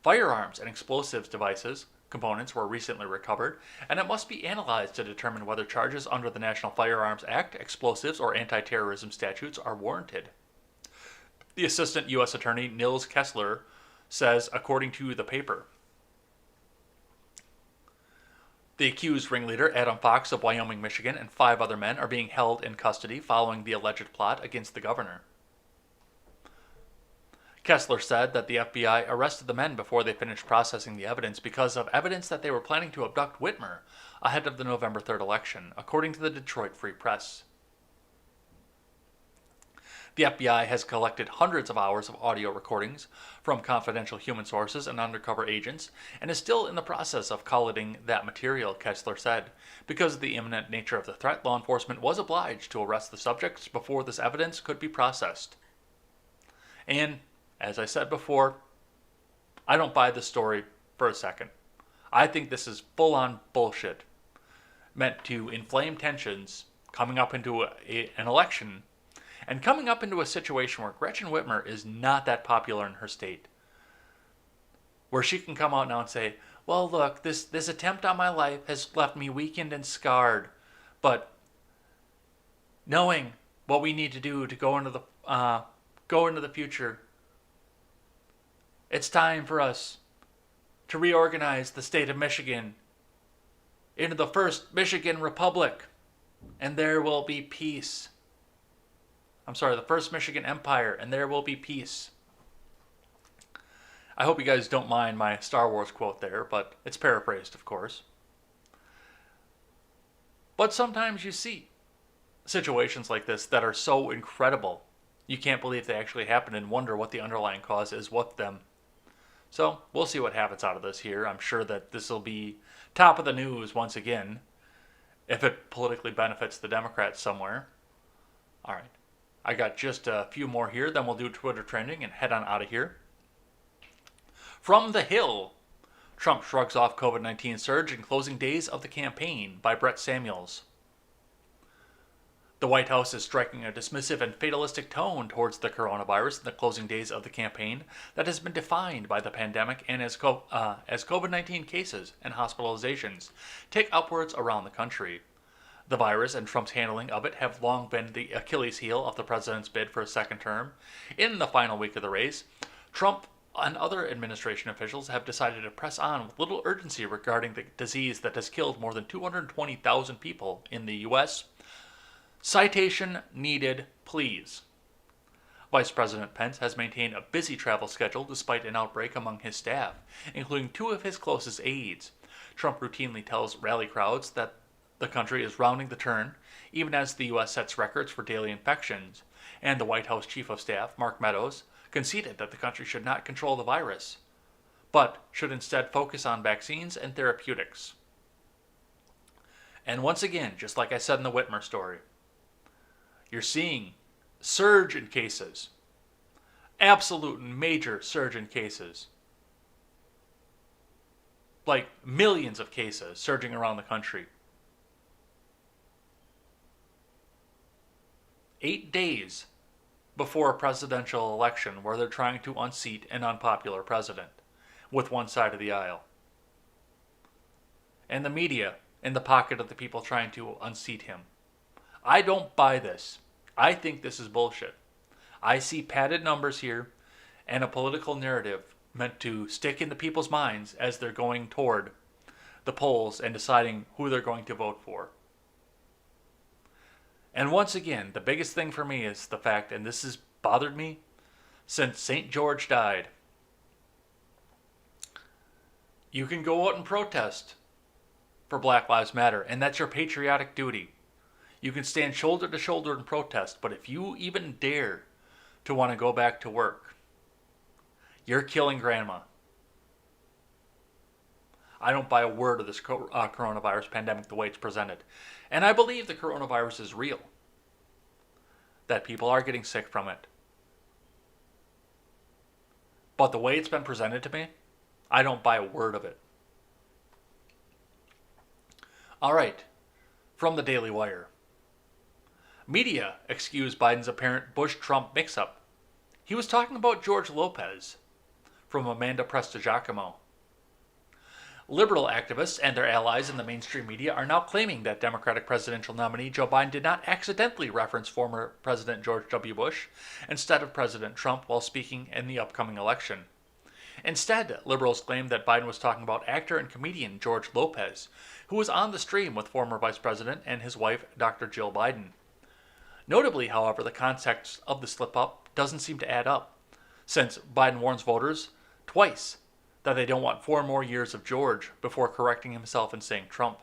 Firearms and explosives devices components were recently recovered, and it must be analyzed to determine whether charges under the National Firearms Act, explosives, or anti-terrorism statutes are warranted. The Assistant U.S. Attorney Nils Kessler says, according to the paper, the accused ringleader, Adam Fox of Wyoming, Michigan, and 5 other men are being held in custody following the alleged plot against the governor. Kessler said that the FBI arrested the men before they finished processing the evidence because of evidence that they were planning to abduct Whitmer ahead of the November 3rd election, according to the Detroit Free Press. The FBI has collected hundreds of hours of audio recordings from confidential human sources and undercover agents and is still in the process of collating that material, Kessler said. Because of the imminent nature of the threat, law enforcement was obliged to arrest the subjects before this evidence could be processed. And as I said before, I don't buy this story for a second. I think this is full-on bullshit, meant to inflame tensions coming up into an election, and coming up into a situation where Gretchen Whitmer is not that popular in her state, where she can come out now and say, well, look, this attempt on my life has left me weakened and scarred, but knowing what we need to do to go into the future, it's time for us to reorganize the state of Michigan into the first Michigan Republic, and there will be peace. I'm sorry, the first Michigan Empire, and there will be peace. I hope you guys don't mind my Star Wars quote there, but it's paraphrased, of course. But sometimes you see situations like this that are so incredible, you can't believe they actually happened and wonder what the underlying cause is with them. So, we'll see what happens out of this here. I'm sure that this will be top of the news once again, if it politically benefits the Democrats somewhere. Alright, I got just a few more here, then we'll do Twitter trending and head on out of here. From the Hill, Trump shrugs off COVID-19 surge in closing days of the campaign, by Brett Samuels. The White House is striking a dismissive and fatalistic tone towards the coronavirus in the closing days of the campaign that has been defined by the pandemic and as COVID-19 cases and hospitalizations tick upwards around the country. The virus and Trump's handling of it have long been the Achilles heel of the president's bid for a second term. In the final week of the race, Trump and other administration officials have decided to press on with little urgency regarding the disease that has killed more than 220,000 people in the U.S., Citation needed, please. Vice President Pence has maintained a busy travel schedule despite an outbreak among his staff, including 2 of his closest aides. Trump routinely tells rally crowds that the country is rounding the turn, even as the U.S. sets records for daily infections. And the White House Chief of Staff, Mark Meadows, conceded that the country should not control the virus, but should instead focus on vaccines and therapeutics. And once again, just like I said in the Whitmer story, you're seeing surge in cases. Absolute major surge in cases. Like millions of cases surging around the country. 8 days before a presidential election where they're trying to unseat an unpopular president with one side of the aisle. And the media in the pocket of the people trying to unseat him. I don't buy this. I think this is bullshit. I see padded numbers here and a political narrative meant to stick in the people's minds as they're going toward the polls and deciding who they're going to vote for. And once again, the biggest thing for me is the fact, and this has bothered me since St. George died, you can go out and protest for Black Lives Matter, and that's your patriotic duty. You can stand shoulder to shoulder and protest, but if you even dare to want to go back to work, you're killing grandma. I don't buy a word of this coronavirus pandemic the way it's presented. And I believe the coronavirus is real. That people are getting sick from it. But the way it's been presented to me, I don't buy a word of it. All right, from the Daily Wire. Media excused Biden's apparent Bush-Trump mix-up. He was talking about George Lopez, from Amanda Prestigiacomo. Liberal activists and their allies in the mainstream media are now claiming that Democratic presidential nominee Joe Biden did not accidentally reference former President George W. Bush instead of President Trump while speaking in the upcoming election. Instead, liberals claim that Biden was talking about actor and comedian George Lopez, who was on the stream with former Vice President and his wife, Dr. Jill Biden. Notably, however, the context of the slip-up doesn't seem to add up, since Biden warns voters twice that they don't want 4 more years of George before correcting himself and saying Trump.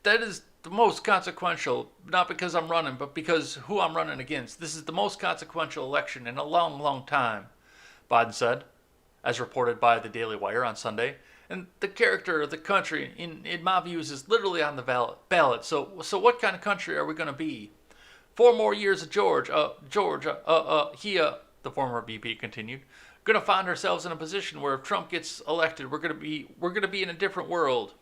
That is the most consequential, not because I'm running, but because who I'm running against. This is the most consequential election in a long, long time, Biden said, as reported by the Daily Wire on Sunday. And the character of the country, in my views, is literally on the ballot. So what kind of country are we going to be? 4 more years of George. The former VP continued. Going to find ourselves in a position where if Trump gets elected, we're going to be in a different world.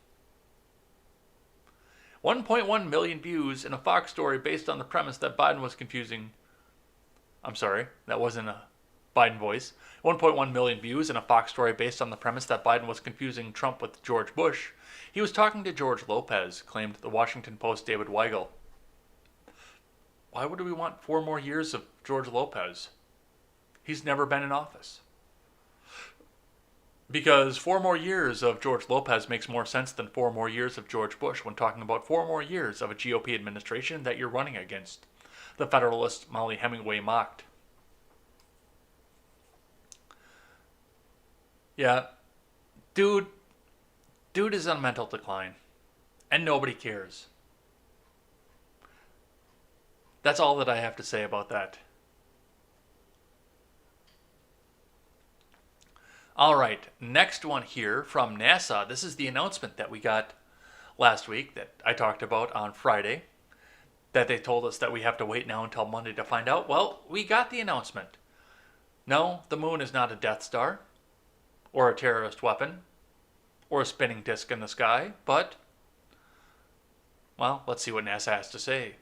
1.1 million views in a Fox story based on the premise that Biden was confusing. I'm sorry, that wasn't a Biden voice. 1.1 million views in a Fox story based on the premise that Biden was confusing Trump with George Bush. He was talking to George Lopez, claimed the Washington Post's David Weigel. Why would we want 4 more years of George Lopez? He's never been in office. Because 4 more years of George Lopez makes more sense than 4 more years of George Bush when talking about 4 more years of a GOP administration that you're running against. The Federalist Molly Hemingway mocked. Yeah, dude is on mental decline. And nobody cares. That's all that I have to say about that. All right, next one here from NASA. This is the announcement that we got last week that I talked about on Friday, that they told us that we have to wait now until Monday to find out. Well, we got the announcement. No, the moon is not a Death Star, or a terrorist weapon, or a spinning disk in the sky, but, well, let's see what NASA has to say.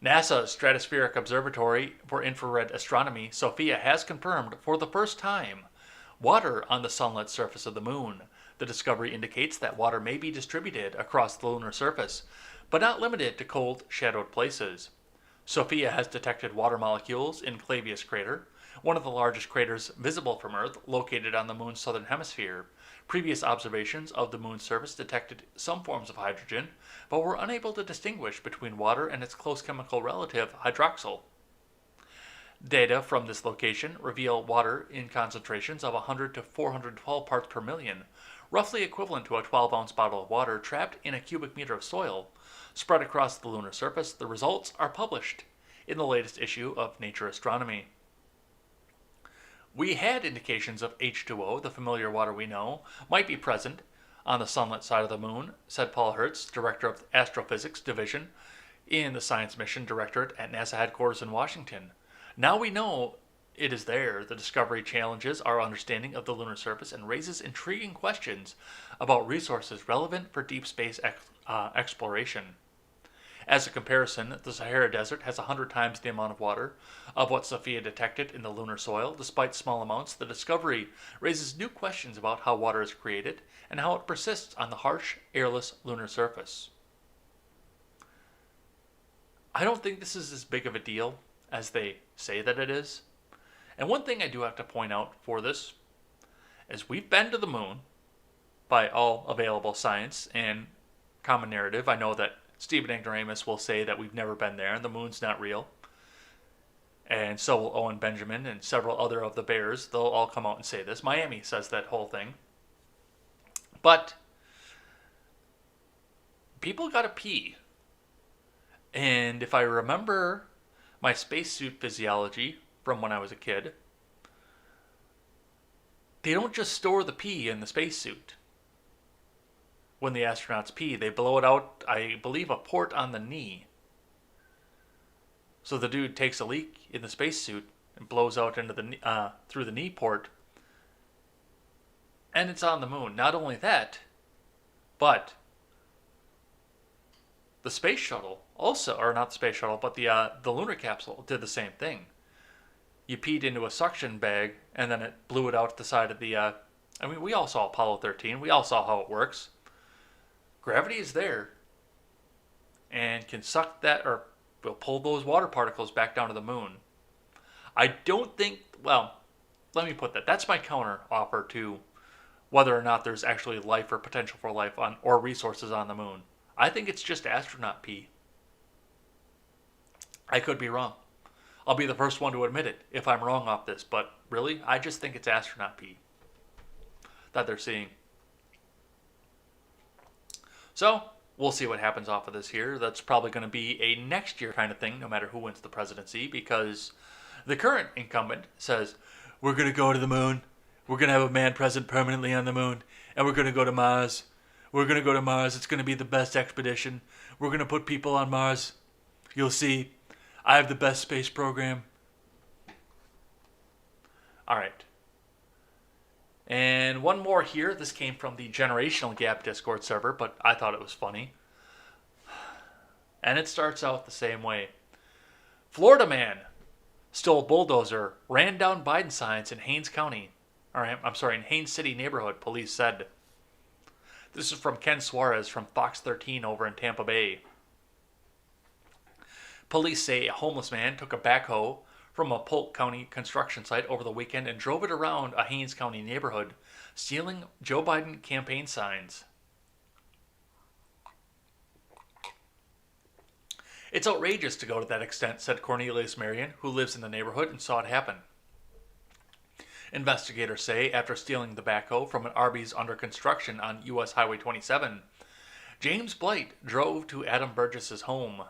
NASA's Stratospheric Observatory for Infrared Astronomy, SOFIA, has confirmed for the first time water on the sunlit surface of the moon. The discovery indicates that water may be distributed across the lunar surface, but not limited to cold, shadowed places. SOFIA has detected water molecules in Clavius crater, one of the largest craters visible from Earth, located on the moon's southern hemisphere. Previous observations of the moon's surface detected some forms of hydrogen, but were unable to distinguish between water and its close chemical relative, hydroxyl. Data from this location reveal water in concentrations of 100 to 412 parts per million, roughly equivalent to a 12-ounce bottle of water trapped in a cubic meter of soil, spread across the lunar surface. The results are published in the latest issue of Nature Astronomy. We had indications of H2O, the familiar water we know, might be present on the sunlit side of the moon, said Paul Hertz, director of the Astrophysics Division in the Science Mission Directorate at NASA headquarters in Washington. Now we know it is there. The discovery challenges our understanding of the lunar surface and raises intriguing questions about resources relevant for deep space exploration. As a comparison, the Sahara Desert has 100 times the amount of water of what Sophia detected in the lunar soil. Despite small amounts, the discovery raises new questions about how water is created and how it persists on the harsh, airless lunar surface. I don't think this is as big of a deal as they say that it is. And one thing I do have to point out for this is we've been to the moon by all available science and common narrative. I know that Stephen Ignoramus will say that we've never been there and the moon's not real. And so will Owen Benjamin and several other of the bears. They'll all come out and say this. Miami says that whole thing. But people gotta pee. And if I remember my spacesuit physiology from when I was a kid, they don't just store the pee in the spacesuit. When the astronauts pee, they blow it out, I believe, a port on the knee. So the dude takes a leak in the spacesuit and blows out into the through the knee port, and it's on the moon. Not only that, but the space shuttle also, or not the space shuttle, but the lunar capsule did the same thing. You peed into a suction bag, and then it blew it out the side of the. I mean, we all saw Apollo 13. We all saw how it works. Gravity is there, and can suck that, or will pull those water particles back down to the moon. I don't think. Well, let me put that. That's my counter offer to whether or not there's actually life or potential for life on or resources on the moon. I think it's just astronaut pee. I could be wrong. I'll be the first one to admit it if I'm wrong off this, but really, I just think it's astronaut pee that they're seeing. So, we'll see what happens off of this here. That's probably going to be a next year kind of thing, no matter who wins the presidency, because the current incumbent says, we're going to go to the moon, we're going to have a man present permanently on the moon, and we're going to go to Mars. We're going to go to Mars. It's going to be the best expedition. We're going to put people on Mars. You'll see. I have the best space program. All right. And one more here. This came from the Generational Gap Discord server, but I thought it was funny. And it starts out the same way. Florida man stole bulldozer, ran down Biden signs in Haines County. In Haines City neighborhood, police said. This is from Ken Suarez from Fox 13 over in Tampa Bay. Police say a homeless man took a backhoe from a Polk County construction site over the weekend and drove it around a Haines County neighborhood, stealing Joe Biden campaign signs. It's outrageous to go to that extent, said Cornelius Marion, who lives in the neighborhood and saw it happen. Investigators say after stealing the backhoe from an Arby's under construction on U.S. Highway 27, James Blight drove to Adam Burgess's home.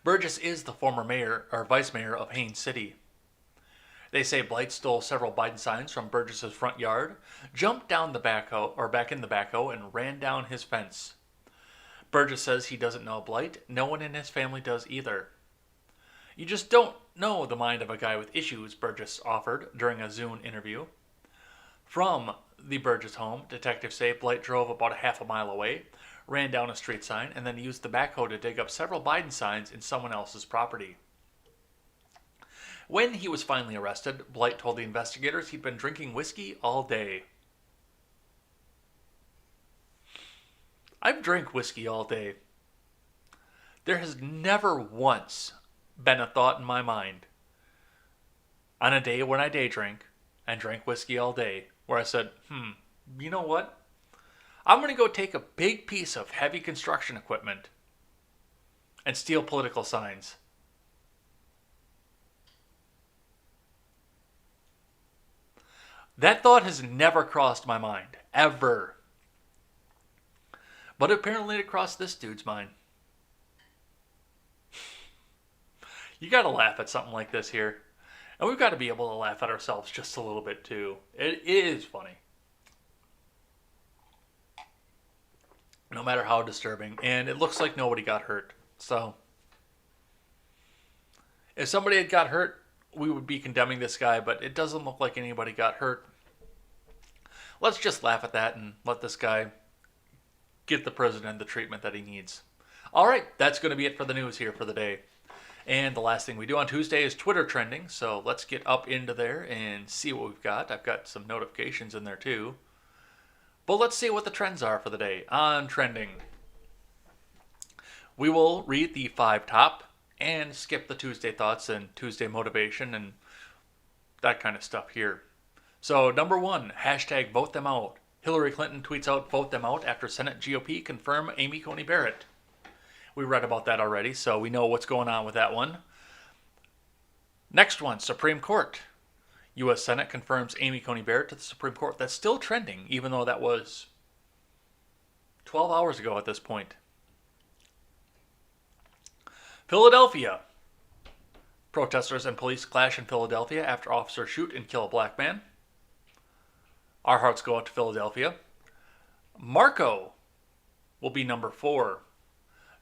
Burgess is the former mayor or vice mayor of Haines City. They say Blight stole several Biden signs from Burgess's front yard, jumped down the backhoe or back in the backhoe, and ran down his fence. Burgess says he doesn't know Blight. No one in his family does either. You just don't know the mind of a guy with issues, Burgess offered during a Zune interview. From the Burgess home, detectives say Blight drove about a half a mile away, ran down a street sign, and then used the backhoe to dig up several Biden signs in someone else's property. When he was finally arrested, Blight told the investigators he'd been drinking whiskey all day. I've drank whiskey all day. There has never once been a thought in my mind on a day when I day drink and drank whiskey all day where I said, you know what? I'm going to go take a big piece of heavy construction equipment and steal political signs. That thought has never crossed my mind, ever. But apparently it crossed this dude's mind. You got to laugh at something like this here. And we've got to be able to laugh at ourselves just a little bit too. It is funny. no matter how disturbing. And it looks like nobody got hurt. So, if somebody had got hurt, we would be condemning this guy, but it doesn't look like anybody got hurt. Let's just laugh at that and let this guy get the president the treatment that he needs. All right, that's going to be it for the news here for the day. And the last thing we do on Tuesday is Twitter trending. So let's get up into there and see what we've got. I've got some notifications in there too. But let's see what the trends are for the day on trending. We will read the 5 top and skip the Tuesday thoughts and Tuesday motivation and that kind of stuff here. So number 1, hashtag vote them out. Hillary Clinton tweets out vote them out after Senate GOP confirm Amy Coney Barrett. We read about that already, so we know what's going on with that one. Next one, Supreme Court. U.S. Senate confirms Amy Coney Barrett to the Supreme Court. That's still trending, even though that was 12 hours ago at this point. Philadelphia. Protesters and police clash in Philadelphia after officers shoot and kill a black man. Our hearts go out to Philadelphia. Marco will be number 4.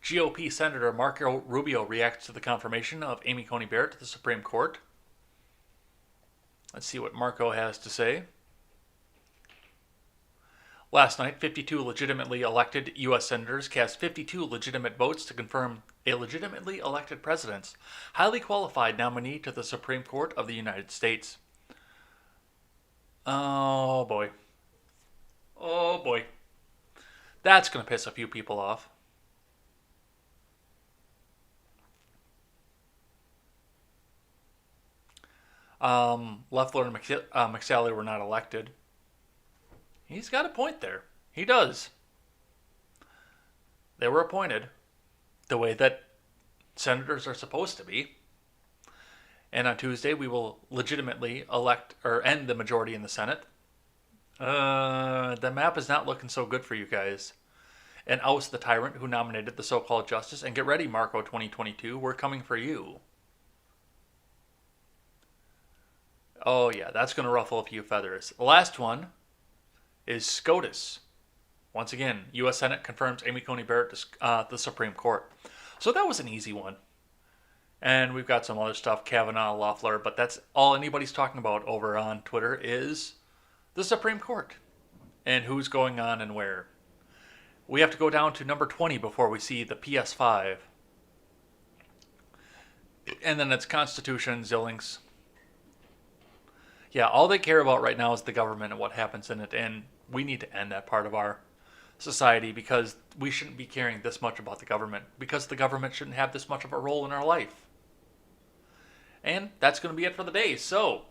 GOP Senator Marco Rubio reacts to the confirmation of Amy Coney Barrett to the Supreme Court. Let's see what Marco has to say. Last night, 52 legitimately elected U.S. senators cast 52 legitimate votes to confirm a legitimately elected president's highly qualified nominee to the Supreme Court of the United States. Oh boy. Oh boy. That's going to piss a few people off. Loeffler and McSally were not elected. He's got a point there. He does. They were appointed the way that senators are supposed to be. And on Tuesday, we will legitimately elect or end the majority in the Senate. The map is not looking so good for you guys. And oust the tyrant who nominated the so-called justice. And get ready, Marco 2022. We're coming for you. Oh, yeah, that's going to ruffle a few feathers. The last one is SCOTUS. Once again, U.S. Senate confirms Amy Coney Barrett to the Supreme Court. So that was an easy one. And we've got some other stuff, Kavanaugh, Loeffler, but that's all anybody's talking about over on Twitter is the Supreme Court and who's going on and where. We have to go down to number 20 before we see the PS5. And then it's Constitution, Zillings. Yeah, all they care about right now is the government and what happens in it, and we need to end that part of our society because we shouldn't be caring this much about the government because the government shouldn't have this much of a role in our life. And that's going to be it for the day. So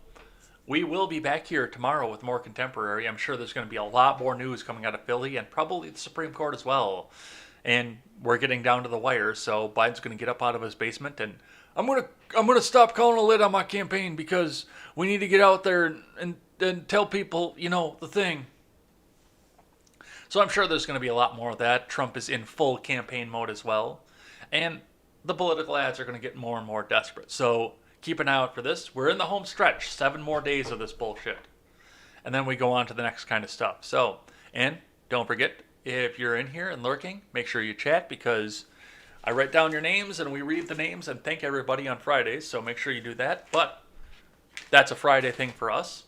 we will be back here tomorrow with more contemporary. I'm sure there's going to be a lot more news coming out of Philly and probably the Supreme Court as well. And we're getting down to the wire, so Biden's going to get up out of his basement and I'm gonna stop calling a lid on my campaign because we need to get out there and tell people, you know, the thing. So I'm sure there's going to be a lot more of that. Trump is in full campaign mode as well. And the political ads are going to get more and more desperate. So keep an eye out for this. We're in the home stretch. 7 more days of this bullshit. And then we go on to the next kind of stuff. So, and don't forget, if you're in here and lurking, make sure you chat because I write down your names and we read the names and thank everybody on Fridays. So make sure you do that. But that's a Friday thing for us.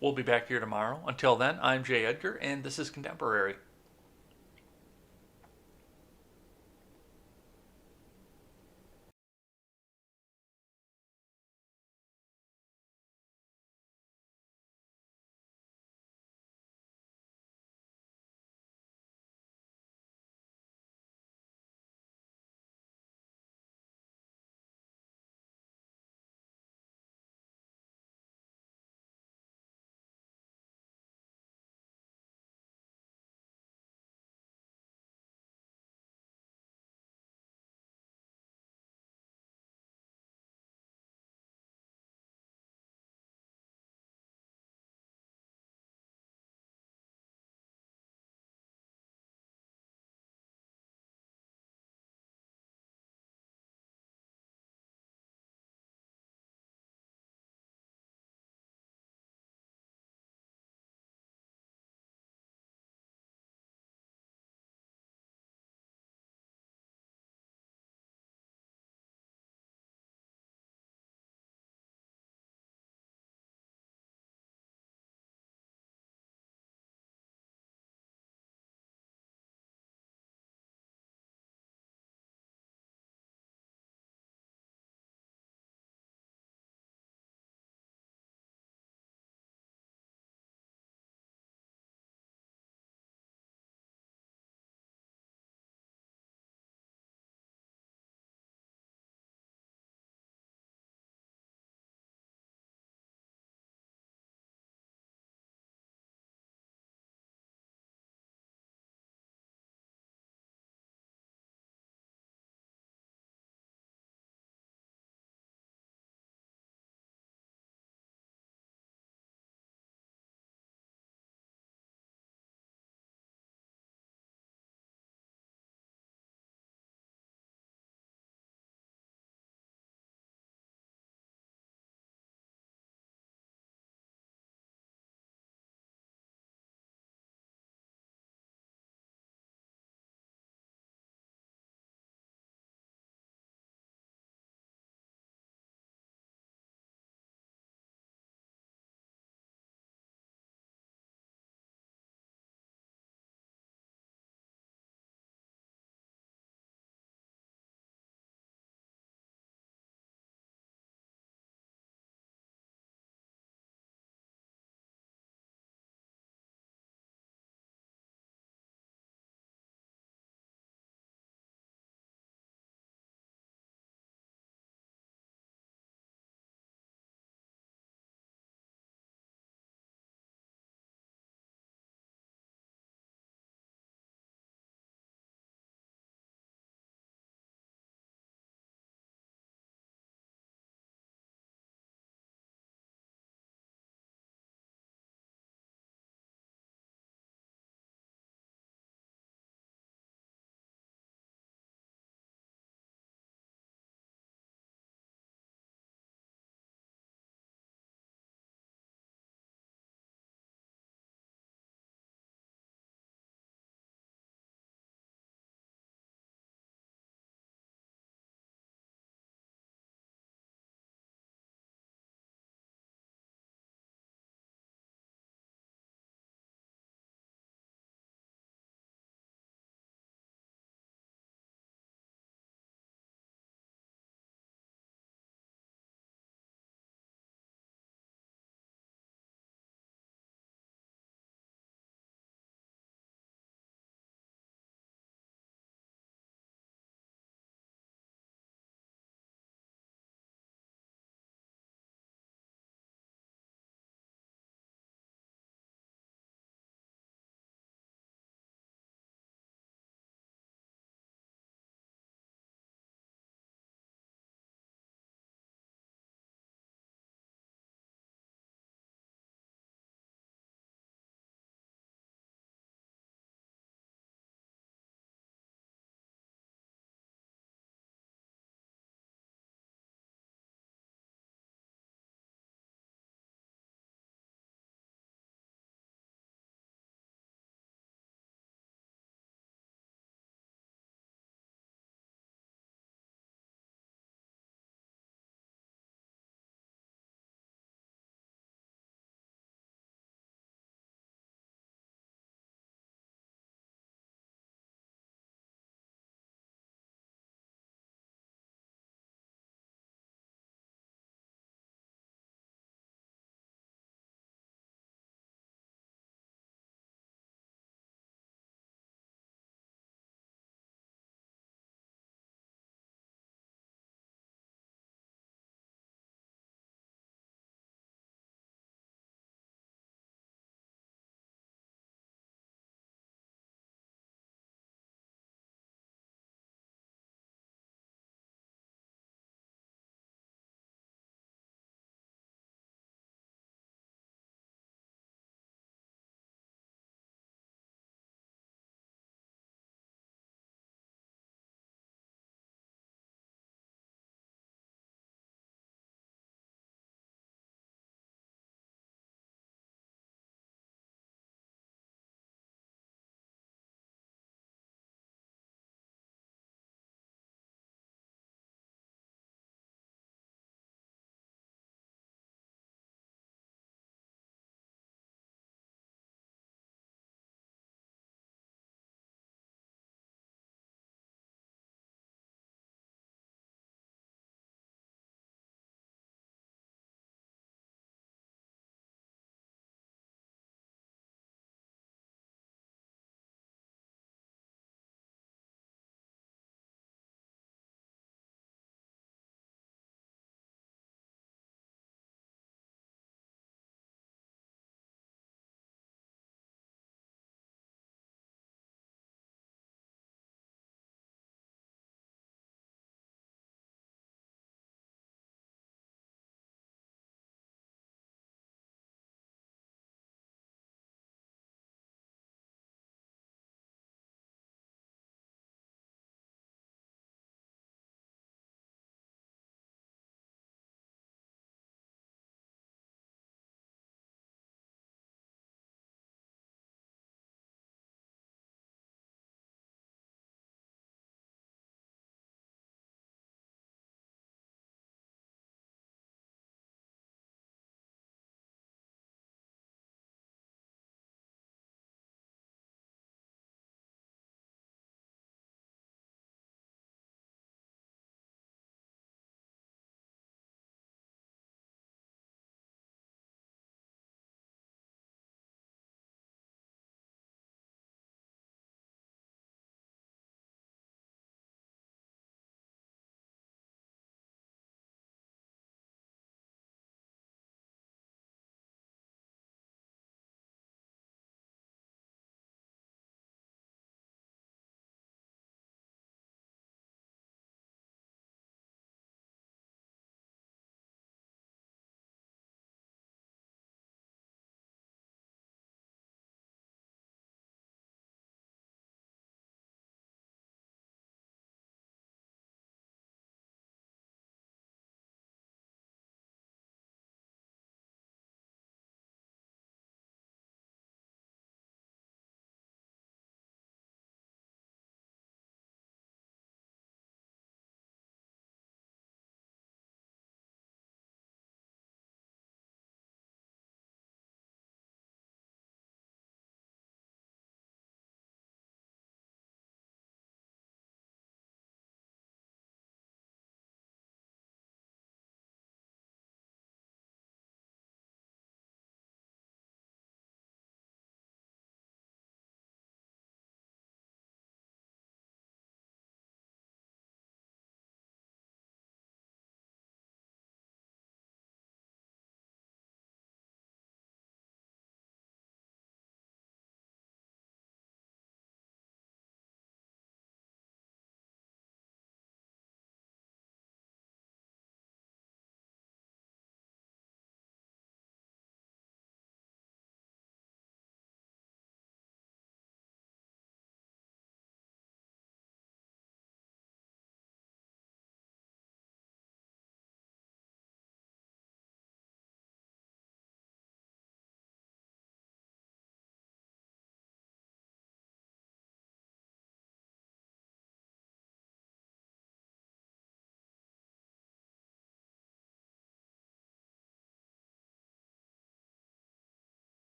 We'll be back here tomorrow. Until then, I'm Jay Edgar and this is Contemporary.